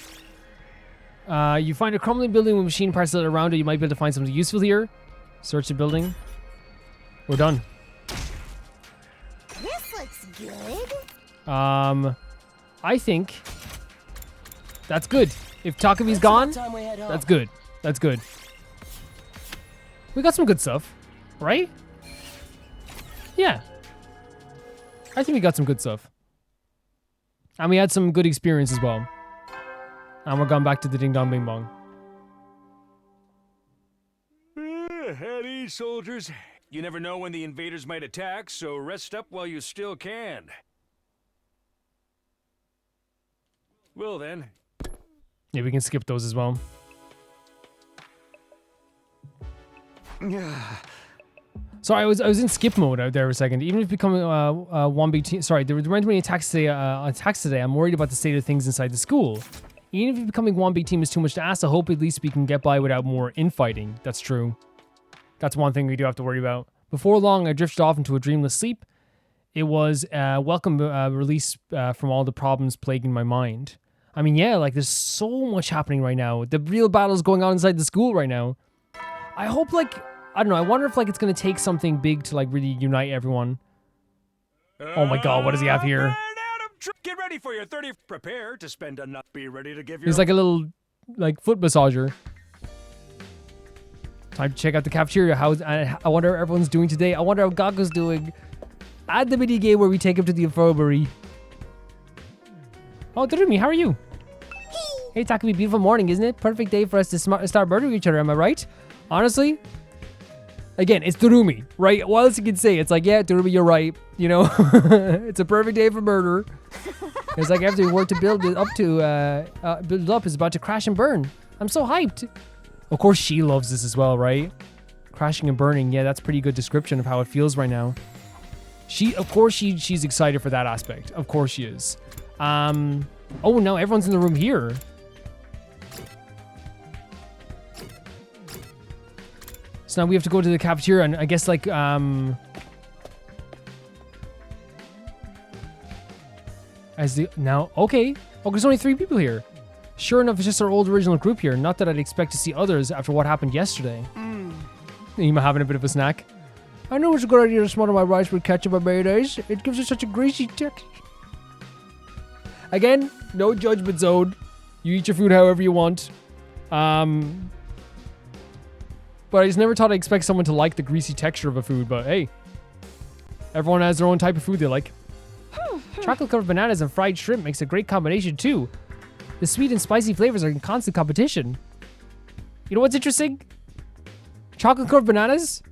You find a crumbling building with machine parts that are around it. You might be able to find something useful here. Search the building. We're done. This looks good. I think that's good. If Takumi's gone, Time we head home. that's good. That's good. We got some good stuff, right? Yeah. I think we got some good stuff. And we had some good experience as well. And we're going back to the Ding Dong Bing Bong. At ease, soldiers. You never know when the invaders might attack, so rest up while you still can. Well then. Yeah, we can skip those as well. Sorry, I was in skip mode out there for a second. Even if becoming 1B team, sorry, there weren't many attacks today. I'm worried about the state of things inside the school. Even if becoming 1B team is too much to ask, I hope at least we can get by without more infighting. That's true. That's one thing we do have to worry about. Before long, I drifted off into a dreamless sleep. It was a welcome release from all the problems plaguing my mind. I mean, yeah, like there's so much happening right now. The real battle's going on inside the school right now. I hope, like, I don't know, I wonder if, like, it's going to take something big to, like, really unite everyone. Oh my god, what does he have here? Get ready for your 30th. Prepare to spend a night. Be ready to give your... He's like a little, like, foot massager. Time to check out the cafeteria. I wonder how everyone's doing today. I wonder how Gaku's doing. Add the mini game where we take him to the infirmary. Oh, Dorumi, how are you? Hey, Takumi, beautiful morning, isn't it? Perfect day for us to start murdering each other, am I right? Honestly, again, it's Dorumi, right? What else you can say? It's like, yeah, Dorumi, you're right. You know, it's a perfect day for murder. It's like everything we worked to build it up is about to crash and burn. I'm so hyped. Of course, she loves this as well, right? Crashing and burning. Yeah, that's a pretty good description of how it feels right now. Of course, she's excited for that aspect. Of course she is. Oh no, everyone's in the room here. So now we have to go to the cafeteria and I guess like, okay, there's only 3 people here. Sure enough, it's just our old original group here. Not that I'd expect to see others after what happened yesterday. Ema having a bit of a snack. I know it's a good idea to smother my rice with ketchup and mayonnaise. It gives it such a greasy texture. Again, no judgment zone. You eat your food however you want. But I just never thought I'd expect someone to like the greasy texture of a food. But hey, everyone has their own type of food they like. Chocolate-covered bananas and fried shrimp makes a great combination too. The sweet and spicy flavors are in constant competition. You know what's interesting? Chocolate-covered bananas?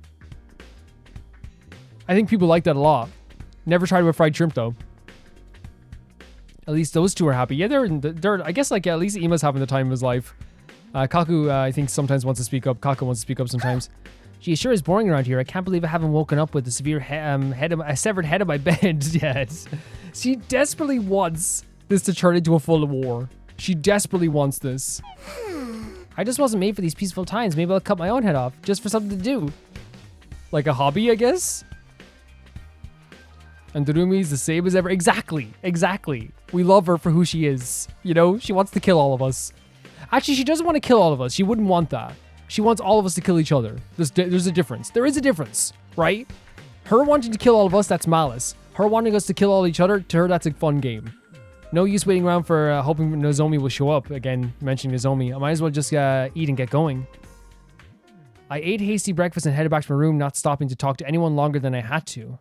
I think people like that a lot. Never tried with fried shrimp though. At least those two are happy. Yeah, they're I guess like at least Ima's having the time of his life. Kaku, I think sometimes wants to speak up. Kaku wants to speak up sometimes. Gee, it sure is boring around here. I can't believe I haven't woken up with a severe a severed head of my bed yet. She desperately wants this to turn into a full war. She desperately wants this. I just wasn't made for these peaceful times. Maybe I'll cut my own head off just for something to do. Like a hobby, I guess? And Dorumi's the same as ever. Exactly. We love her for who she is. You know, she wants to kill all of us. Actually, she doesn't want to kill all of us. She wouldn't want that. She wants all of us to kill each other. There's a difference. There is a difference, right? Her wanting to kill all of us, that's malice. Her wanting us to kill all each other, to her, that's a fun game. No use waiting around for hoping Nozomi will show up. Again, mentioning Nozomi. I might as well just eat and get going. I ate hasty breakfast and headed back to my room, not stopping to talk to anyone longer than I had to.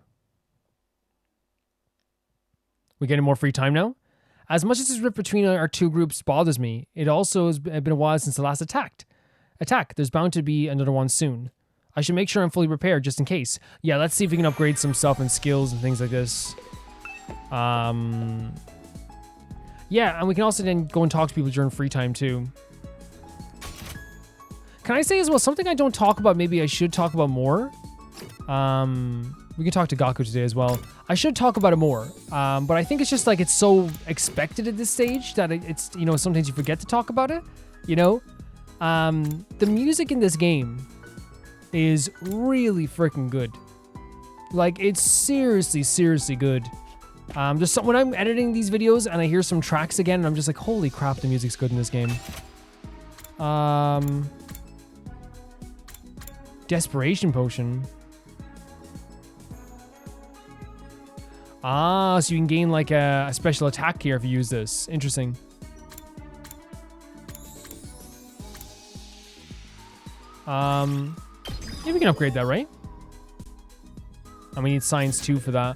We getting more free time now? As much as this rift between our two groups bothers me, it also has been a while since the last attack. There's bound to be another one soon. I should make sure I'm fully prepared just in case. Yeah, let's see if we can upgrade some stuff and skills and things like this. Yeah, and we can also then go and talk to people during free time too. Can I say as well, something I don't talk about, maybe I should talk about more? We can talk to Gaku today as well. I should talk about it more, but I think it's just like it's so expected at this stage that it's, you know, sometimes you forget to talk about it, you know? The music in this game is really freaking good. Like, it's seriously good. Just when I'm editing these videos and I hear some tracks again, and I'm just like, holy crap, the music's good in this game. Desperation potion. Ah, so you can gain like a special attack here if you use this. Interesting. Yeah, we can upgrade that, right? And we need science 2 for that.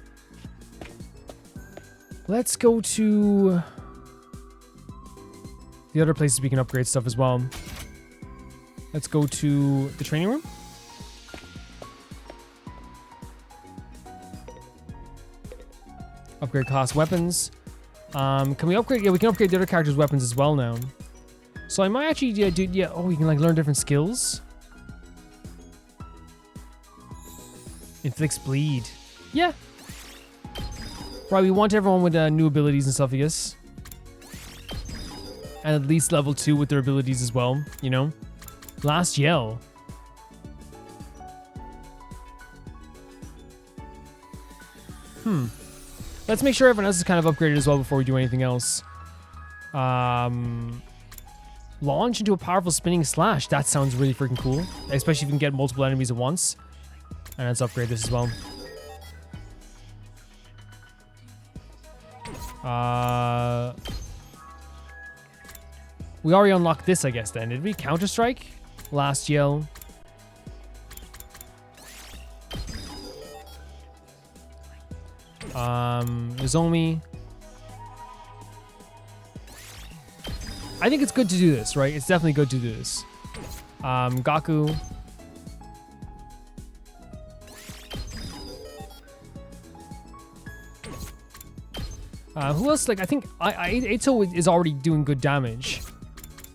Let's go to the other places we can upgrade stuff as well. Let's go to the training room. Upgrade class weapons. Can we upgrade? Yeah, we can upgrade the other characters' weapons as well now. So I might actually do, oh, you can like learn different skills. Inflicts bleed. Yeah. Right, we want everyone with new abilities and stuff, I guess. And at least level 2 with their abilities as well, you know? Last yell. Let's make sure everyone else is kind of upgraded as well before we do anything else. Launch into a powerful spinning slash. That sounds really freaking cool. Especially if you can get multiple enemies at once. And let's upgrade this as well. We already unlocked this, I guess, then. Did we? Counter-Strike? Last yell. Nozomi. I think it's good to do this, right? It's definitely good to do this. Gaku. Who else? Like, I think Eito is already doing good damage.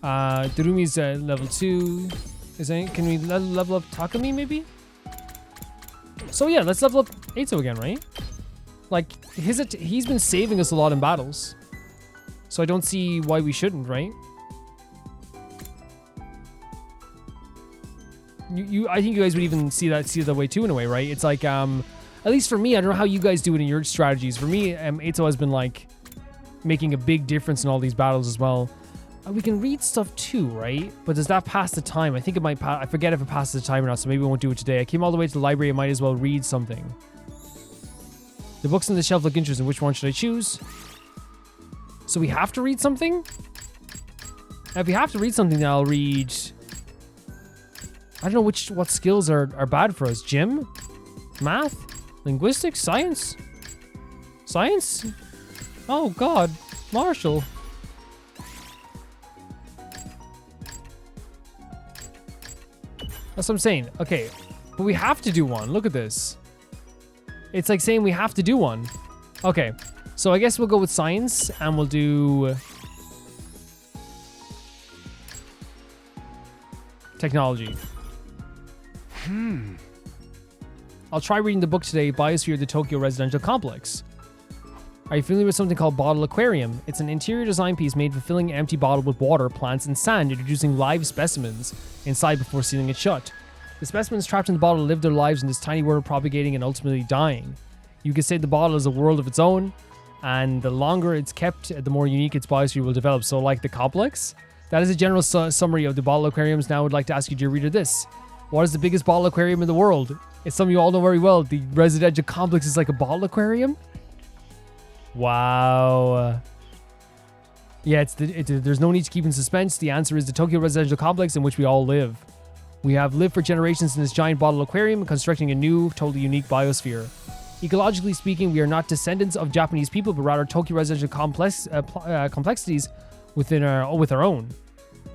Durumi's level 2. Can we level up Takumi, maybe? So yeah, let's level up Eito again, right? Like, he's been saving us a lot in battles. So I don't see why we shouldn't, right? I think you guys would even see that way too, in a way, right? It's like, at least for me, I don't know how you guys do it in your strategies. For me, Eito has been like making a big difference in all these battles as well. We can read stuff too, right? But does that pass the time? I think it might pass. I forget if it passes the time or not, so maybe we won't do it today. I came all the way to the library. I might as well read something. The books on the shelf look interesting. Which one should I choose? So we have to read something? If we have to read something, then I'll read... I don't know what skills are bad for us. Gym? Math? Linguistics? Science? Science? Oh god. Marshall. That's what I'm saying. Okay. But we have to do one. Look at this. It's like saying we have to do one. Okay. So I guess we'll go with science and we'll do... technology. I'll try reading the book today, Biosphere, the Tokyo Residential Complex. Are you familiar with something called Bottle Aquarium? It's an interior design piece made for filling an empty bottle with water, plants, and sand, introducing live specimens inside before sealing it shut. The specimens trapped in the bottle live their lives in this tiny world, propagating and ultimately dying. You could say the bottle is a world of its own, and the longer it's kept, the more unique its biosphere will develop. So like the complex? That is a general summary of the bottle aquariums. Now I would like to ask you, dear reader, this. What is the biggest bottle aquarium in the world? It's something you all know very well. The residential complex is like a bottle aquarium? Wow. Yeah, there's no need to keep in suspense. The answer is the Tokyo Residential Complex in which we all live. We have lived for generations in this giant bottle aquarium, constructing a new, totally unique biosphere. Ecologically speaking, we are not descendants of Japanese people, but rather Tokyo Residential complexities with our own.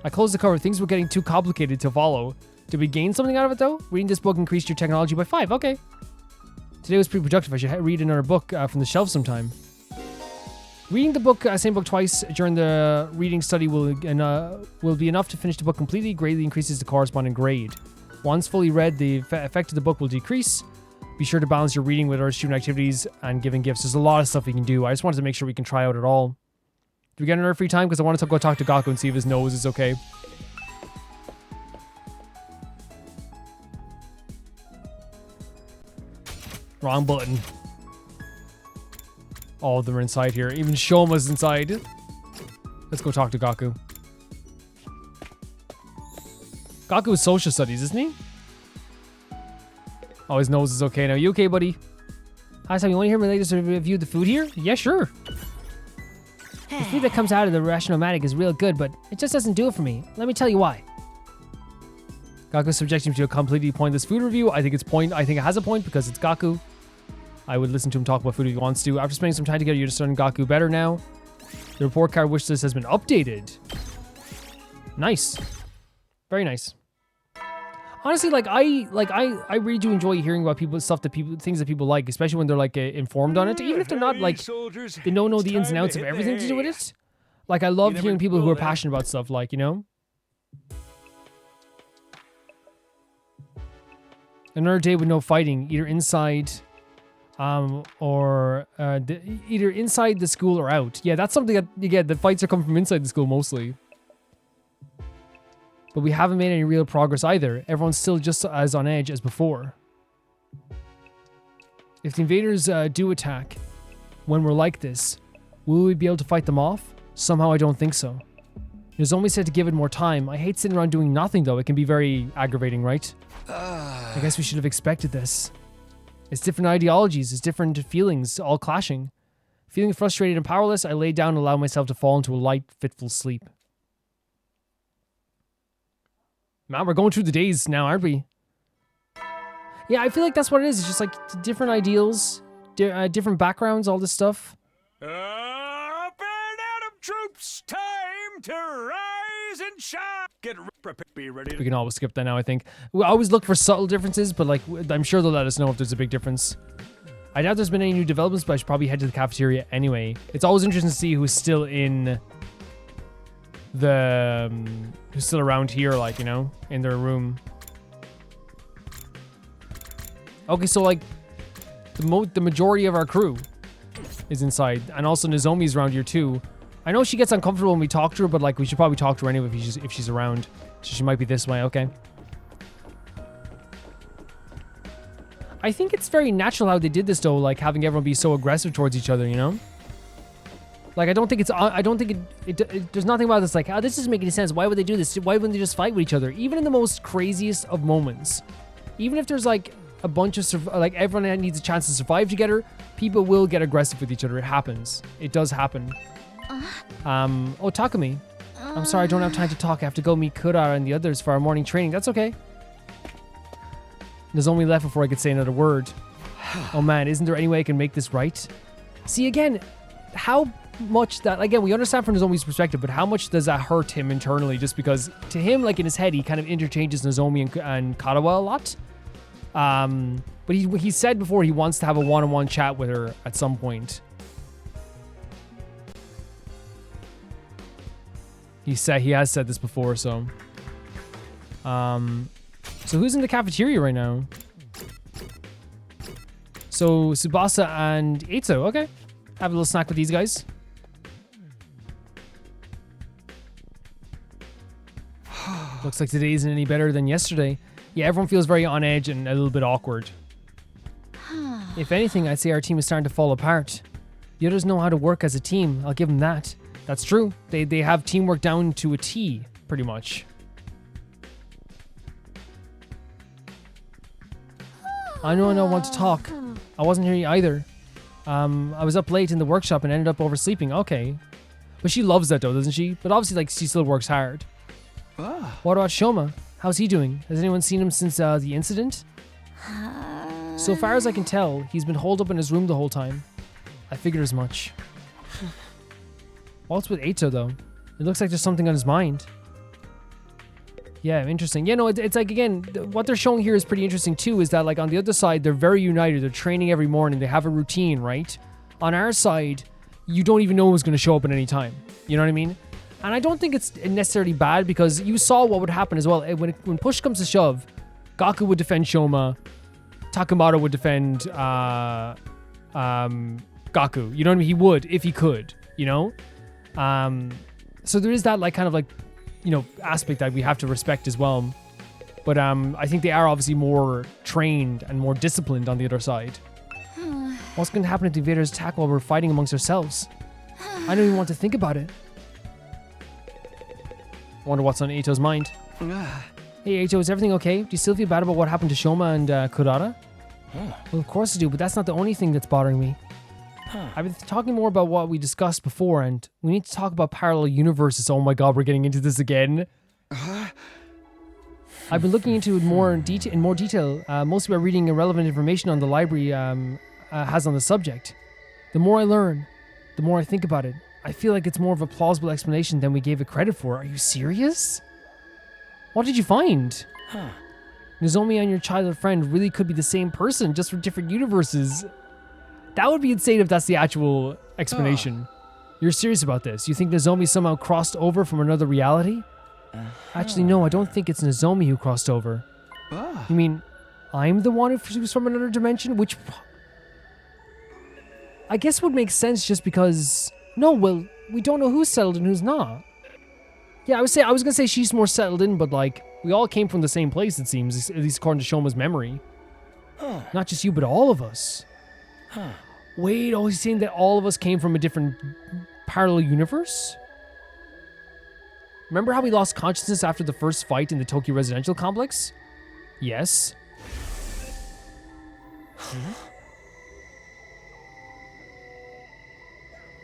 I closed the cover. Things were getting too complicated to follow. Did we gain something out of it, though? Reading this book increased your technology by 5. Okay. Today was pretty productive. I should read another book from the shelf sometime. Reading the book, same book twice during the reading study will be enough to finish the book completely. Greatly increases the corresponding grade. Once fully read, the effect of the book will decrease. Be sure to balance your reading with other student activities and giving gifts. There's a lot of stuff we can do. I just wanted to make sure we can try out it all. Do we get another free time? Because I want to go talk to Gaku and see if his nose is okay. Wrong button. All of them are inside here. Even Shoma's inside. Let's go talk to Gaku. Gaku is social studies, isn't he? Oh, his nose is okay now. You okay, buddy? Hi, Sam. You want to hear my latest review of the food here? Yeah, sure. The food that comes out of the Rationomatic is real good, but it just doesn't do it for me. Let me tell you why. Gaku's subjecting me to a completely pointless food review. I think it has a point because it's Gaku. I would listen to him talk about food if he wants to. After spending some time together, you're understanding Gaku better now. The report card wish list has been updated. Nice. Very nice. Honestly, I really do enjoy hearing about things that people like, especially when they're like informed on it. Even if they're not like, they don't know the ins and outs of everything to do with it. Like, I love hearing people who are passionate about stuff, like, you know? Another day with no fighting, either inside, or either inside the school or out. Yeah, that's something that, again, the fights are coming from inside the school mostly. But we haven't made any real progress either. Everyone's still just as on edge as before. If the invaders do attack when we're like this, will we be able to fight them off? Somehow I don't think so. Nozomi said to give it more time. I hate sitting around doing nothing though. It can be very aggravating, right? I guess we should have expected this. It's different ideologies, it's different feelings, all clashing. Feeling frustrated and powerless, I lay down and allowed myself to fall into a light, fitful sleep. Man, we're going through the days now, aren't we? Yeah, I feel like that's what it is. It's just like different ideals, different backgrounds, all this stuff. Up and out of troops, time to rise and shine. Get prepared, be ready. We can always skip that now, I think. We always look for subtle differences, but like I'm sure they'll let us know if there's a big difference. I doubt there's been any new developments, but I should probably head to the cafeteria anyway. It's always interesting to see who's still in the who's still around here, like, you know, in their room. Okay, so like the majority of our crew is inside, and also Nozomi's around here too. I know she gets uncomfortable when we talk to her, but like we should probably talk to her anyway if she's around. So she might be this way. Okay. I think it's very natural how they did this though, like having everyone be so aggressive towards each other, you know? Like I don't think there's nothing about this like, oh, this doesn't make any sense. Why would they do this? Why wouldn't they just fight with each other? Even in the most craziest of moments, even if there's like a bunch of like everyone needs a chance to survive together, people will get aggressive with each other. It happens. It does happen. Oh, Takumi. I'm sorry, I don't have time to talk. I have to go meet Kurara and the others for our morning training. That's okay. Nozomi left before I could say another word. Oh man, isn't there any way I can make this right? See, again, how much that, again, we understand from Nozomi's perspective, but how much does that hurt him internally? Just because to him, like in his head, he kind of interchanges Nozomi and Karawa a lot. But he said before he wants to have a one-on-one chat with her at some point. He has said this before, so. So who's in the cafeteria right now? So Tsubasa and Eito, okay. Have a little snack with these guys. Looks like today isn't any better than yesterday. Yeah, everyone feels very on edge and a little bit awkward. If anything, I'd say our team is starting to fall apart. The others know how to work as a team, I'll give them that. That's true. They have teamwork down to a T, pretty much. I know I don't want to talk. I wasn't here either. I was up late in the workshop and ended up oversleeping. Okay. But she loves that though, doesn't she? But obviously, like, she still works hard. What about Shoma? How's he doing? Has anyone seen him since the incident? So far as I can tell, he's been holed up in his room the whole time. I figured as much. What's with Eito though? It looks like there's something on his mind. Yeah, interesting. Yeah, no, it's like, again, what they're showing here is pretty interesting too, is that like on the other side, they're very united. They're training every morning. They have a routine, right? On our side, you don't even know who's going to show up at any time. You know what I mean? And I don't think it's necessarily bad because you saw what would happen as well. When push comes to shove, Gaku would defend Shoma. Takamata would defend Gaku. You know what I mean? He would if he could, you know? So there is that like kind of like, you know, aspect that we have to respect as well. But I think they are obviously more trained and more disciplined on the other side. What's going to happen if the invaders attack while we're fighting amongst ourselves? I don't even want to think about it. I wonder what's on Eito's mind. Hey Eito, is everything okay? Do you still feel bad about what happened to Shoma and Kurara? Well, of course I do, but that's not the only thing that's bothering me. I've been talking more about what we discussed before, and we need to talk about parallel universes. Oh my god, we're getting into this again. I've been looking into it in more detail, mostly by reading irrelevant information on the library has on the subject. The more I learn, the more I think about it. I feel like it's more of a plausible explanation than we gave it credit for. Are you serious? What did you find? Nozomi and your childhood friend really could be the same person, just from different universes. That would be insane if that's the actual explanation. You're serious about this? You think Nozomi somehow crossed over from another reality? Actually, no, I don't think it's Nozomi who crossed over. You mean, I'm the one who's from another dimension, which I guess would make sense just because... No, well, we don't know who's settled and who's not. Yeah, I was gonna say she's more settled in, but like, we all came from the same place, it seems, at least according to Shoma's memory. Not just you, but all of us. Wait, oh, he's saying that all of us came from a different parallel universe? Remember how we lost consciousness after the first fight in the Tokyo residential complex? Yes.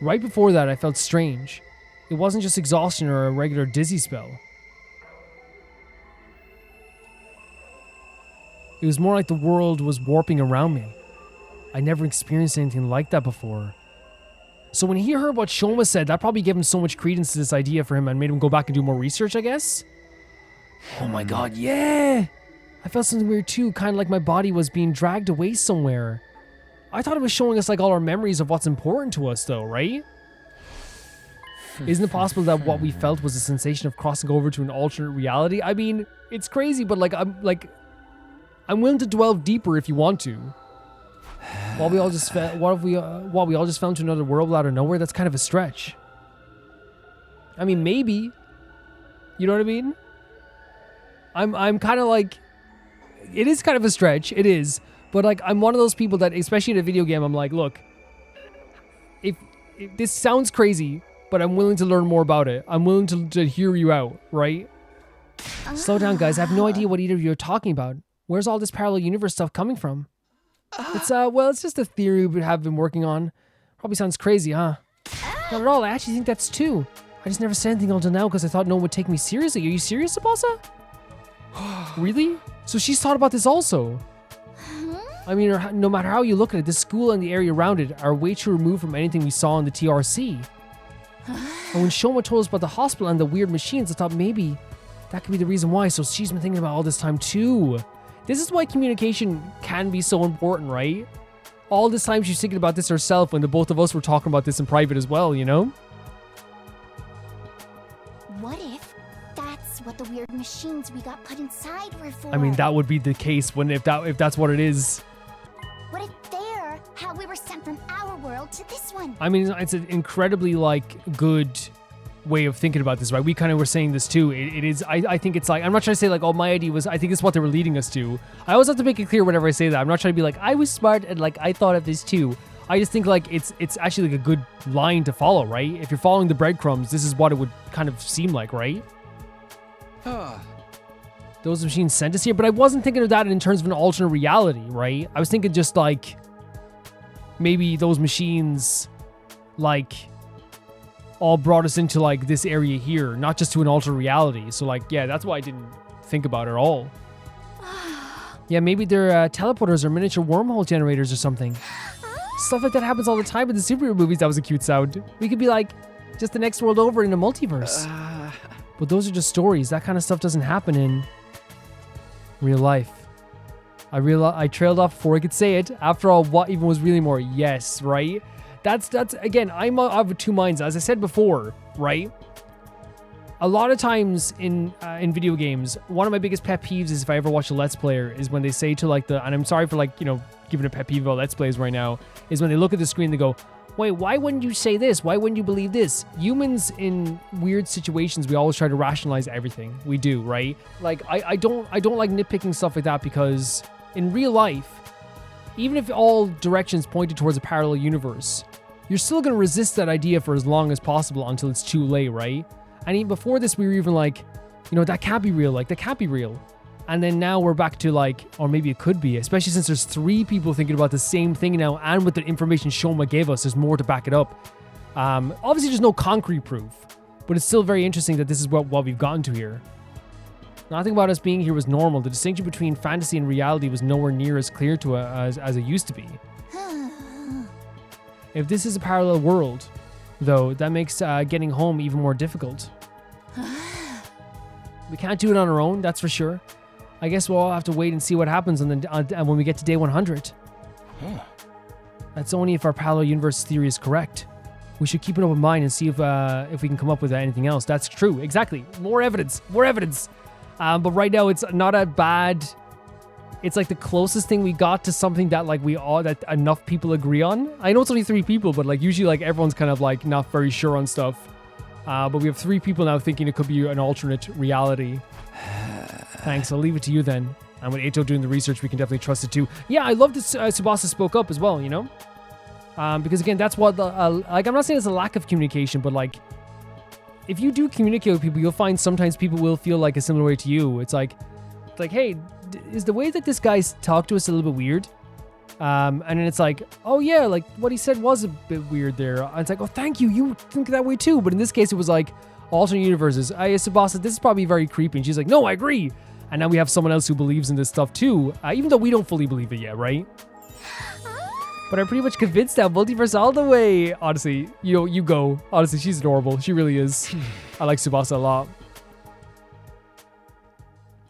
Right before that, I felt strange. It wasn't just exhaustion or a regular dizzy spell. It was more like the world was warping around me. I never experienced anything like that before. So when he heard what Shoma said, that probably gave him so much credence to this idea for him and made him go back and do more research, I guess? Oh my god, yeah! I felt something weird too, kind of like my body was being dragged away somewhere. I thought it was showing us like all our memories of what's important to us though, right? Isn't it possible that what we felt was a sensation of crossing over to an alternate reality? I mean, it's crazy, but I'm willing to delve deeper if you want to. While we all just fell into another world out of nowhere, that's kind of a stretch. I mean, maybe. You know what I mean? I'm kind of like, it is kind of a stretch. It is. But like, I'm one of those people that, especially in a video game, I'm like, look, if this sounds crazy, but I'm willing to learn more about it. I'm willing to hear you out, right? Slow down, guys. I have no idea what either of you are talking about. Where's all this parallel universe stuff coming from? It's just a theory we have been working on. Probably sounds crazy, huh? Not at all. I actually think that's too. I just never said anything until now because I thought no one would take me seriously. Are you serious, Tsubasa? Really? So she's thought about this also. I mean, no matter how you look at it, this school and the area around it are way too removed from anything we saw in the TRC. And when Shoma told us about the hospital and the weird machines, I thought maybe that could be the reason why. So she's been thinking about all this time too. This is why communication can be so important, right? All this time she's thinking about this herself when the both of us were talking about this in private as well, you know? What if that's what the weird machines we got put inside were for? I mean, that would be the case if that's what it is. What if they're how we were sent from our world to this one? I mean, it's an incredibly good way of thinking about this, right? We kind of were saying this too. It is. I think it's like, I'm not trying to say like, oh, my idea was. I think it's what they were leading us to. I always have to make it clear whenever I say that. I'm not trying to be like, I was smart and like I thought of this too. I just think like it's actually like a good line to follow, right? If you're following the breadcrumbs, this is what it would kind of seem like, right? Those machines sent us here, but I wasn't thinking of that in terms of an alternate reality, right? I was thinking just like maybe those machines like all brought us into like this area here, not just to an alternate reality. So like, yeah, that's why I didn't think about it at all. Yeah, maybe they're teleporters or miniature wormhole generators or something. Stuff like that happens all the time in the superhero movies. That was a cute sound. We could be like just the next world over in a multiverse. But those are just stories. That kind of stuff doesn't happen in real life. I trailed off before I could say it. After all, what even was really more? Yes, right? That's again, I'm of two minds. As I said before, right? A lot of times in video games, one of my biggest pet peeves is if I ever watch a Let's Player is when they say to like and I'm sorry for like, you know, giving a pet peeve about Let's Plays right now, is when they look at the screen and they go, wait, why wouldn't you say this? Why wouldn't you believe this? Humans in weird situations, we always try to rationalize everything. We do, right? Like, I don't like nitpicking stuff like that because in real life, even if all directions pointed towards a parallel universe, you're still going to resist that idea for as long as possible until it's too late, right? And even before this, we were even like, you know, that can't be real. Like, that can't be real. And then now we're back to like, or maybe it could be, especially since there's 3 people thinking about the same thing now, and with the information Shoma gave us, there's more to back it up. Obviously, there's no concrete proof, but it's still very interesting that this is what we've gotten to here. Nothing about us being here was normal. The distinction between fantasy and reality was nowhere near as clear to us as it used to be. If this is a parallel world, though, that makes getting home even more difficult. We can't do it on our own, that's for sure. I guess we'll all have to wait and see what happens when we get to day 100. That's only if our parallel universe theory is correct. We should keep an open mind and see if we can come up with anything else. That's true, exactly. More evidence. But right now, it's not a bad it's like the closest thing we got to something that like that enough people agree on. I know it's only 3 people, but like usually like everyone's kind of like not very sure on stuff. But we have 3 people now thinking it could be an alternate reality. Thanks, I'll leave it to you then. And with Eito doing the research, we can definitely trust it too. Yeah, I love that Tsubasa spoke up as well, you know? Because again, that's what, like, I'm not saying it's a lack of communication, but like, if you do communicate with people, you'll find sometimes people will feel like a similar way to you. It's like, hey, is the way that this guy's talked to us a little bit weird? And then it's like, oh yeah, like what he said was a bit weird there. And it's like, oh, thank you. You think that way too. But in this case, it was like alternate universes. Tsubasa, this is probably very creepy. And she's like, no, I agree. And now we have someone else who believes in this stuff too, even though we don't fully believe it yet, right? But I'm pretty much convinced now. Multiverse all the way. Honestly, you go. Honestly, she's adorable. She really is. I like Tsubasa a lot.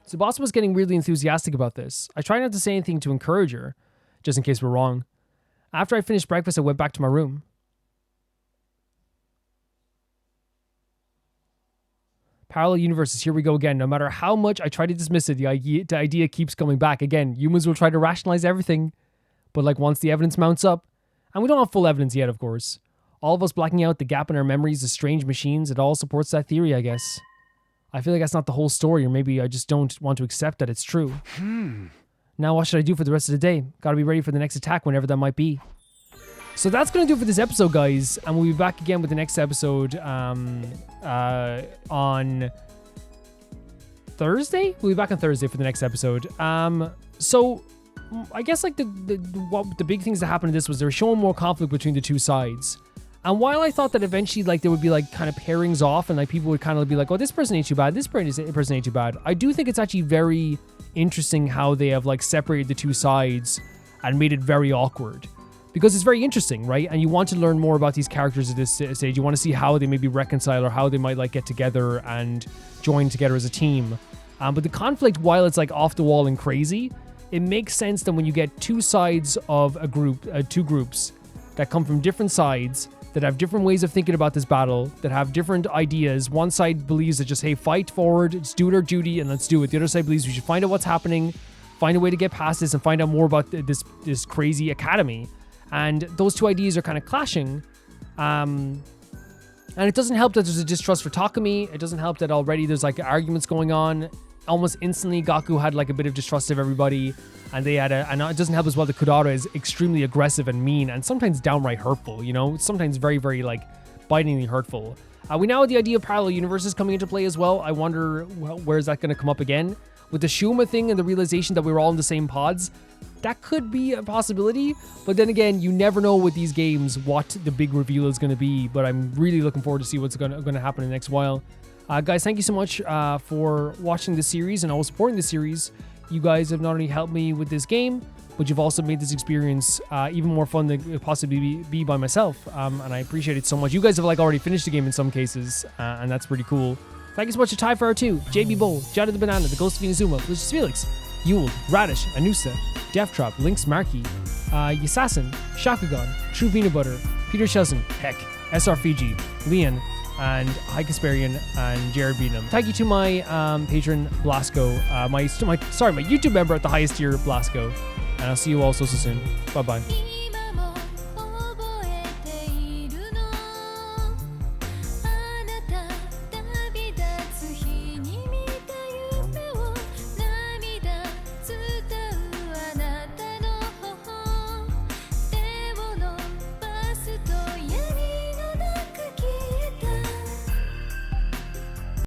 Tsubasa was getting weirdly enthusiastic about this. I tried not to say anything to encourage her, just in case we're wrong. After I finished breakfast, I went back to my room. Parallel universes, here we go again. No matter how much I try to dismiss it, the idea keeps coming back. Again, humans will try to rationalize everything. But like once the evidence mounts up, and we don't have full evidence yet, of course, all of us blacking out the gap in our memories as strange machines, it all supports that theory, I guess. I feel like that's not the whole story, or maybe I just don't want to accept that it's true. Now what should I do for the rest of the day? Gotta be ready for the next attack whenever that might be. So that's gonna do it for this episode, guys, and we'll be back again with the next episode on Thursday? We'll be back on Thursday for the next episode. So I guess like the big things that happened in this was they were showing more conflict between the two sides. And while I thought that eventually like there would be like kind of pairings off and like people would kind of be like, oh, this person ain't too bad, this person ain't too bad, I do think it's actually very interesting how they have like separated the two sides and made it very awkward. Because it's very interesting, right? And you want to learn more about these characters at this stage. You want to see how they maybe reconcile or how they might like get together and join together as a team. But the conflict, while it's like off the wall and crazy, it makes sense that when you get two sides of a group, two groups that come from different sides, that have different ways of thinking about this battle, that have different ideas. One side believes that just, hey, fight forward, just do our duty, and let's do it. The other side believes we should find out what's happening, find a way to get past this, and find out more about this crazy academy. And those two ideas are kind of clashing. And it doesn't help that there's a distrust for Takumi. It doesn't help that already there's like arguments going on. Almost instantly, Gaku had like a bit of distrust of everybody. And they had and it doesn't help as well that Kudara is extremely aggressive and mean and sometimes downright hurtful, you know? Sometimes very, very like bitingly hurtful. We now have the idea of parallel universes coming into play as well. I wonder, where is that going to come up again? With the Shuma thing and the realization that we were all in the same pods, that could be a possibility. But then again, you never know with these games what the big reveal is going to be. But I'm really looking forward to see what's going to happen in the next while. Guys, thank you so much for watching this series and always supporting the series. You guys have not only helped me with this game, but you've also made this experience even more fun than it could possibly be by myself. And I appreciate it so much. You guys have like already finished the game in some cases, and that's pretty cool. Thank you so much to Ty Farrar 2, JB Bull, Jada the Banana, The Ghost of Inazuma, Lucius Felix, Yule, Radish, Anusa, Death Trap, Lynx Markey, Yassassin, Shakugan, True Peanut Butter, Peter Shelson, Heck, SR Fiji, Leon, and High Kasparian and Jared Beanham. Thank you to my patron Blasco, my YouTube member at the highest tier, Blasco. And I'll see you all so soon. Bye bye.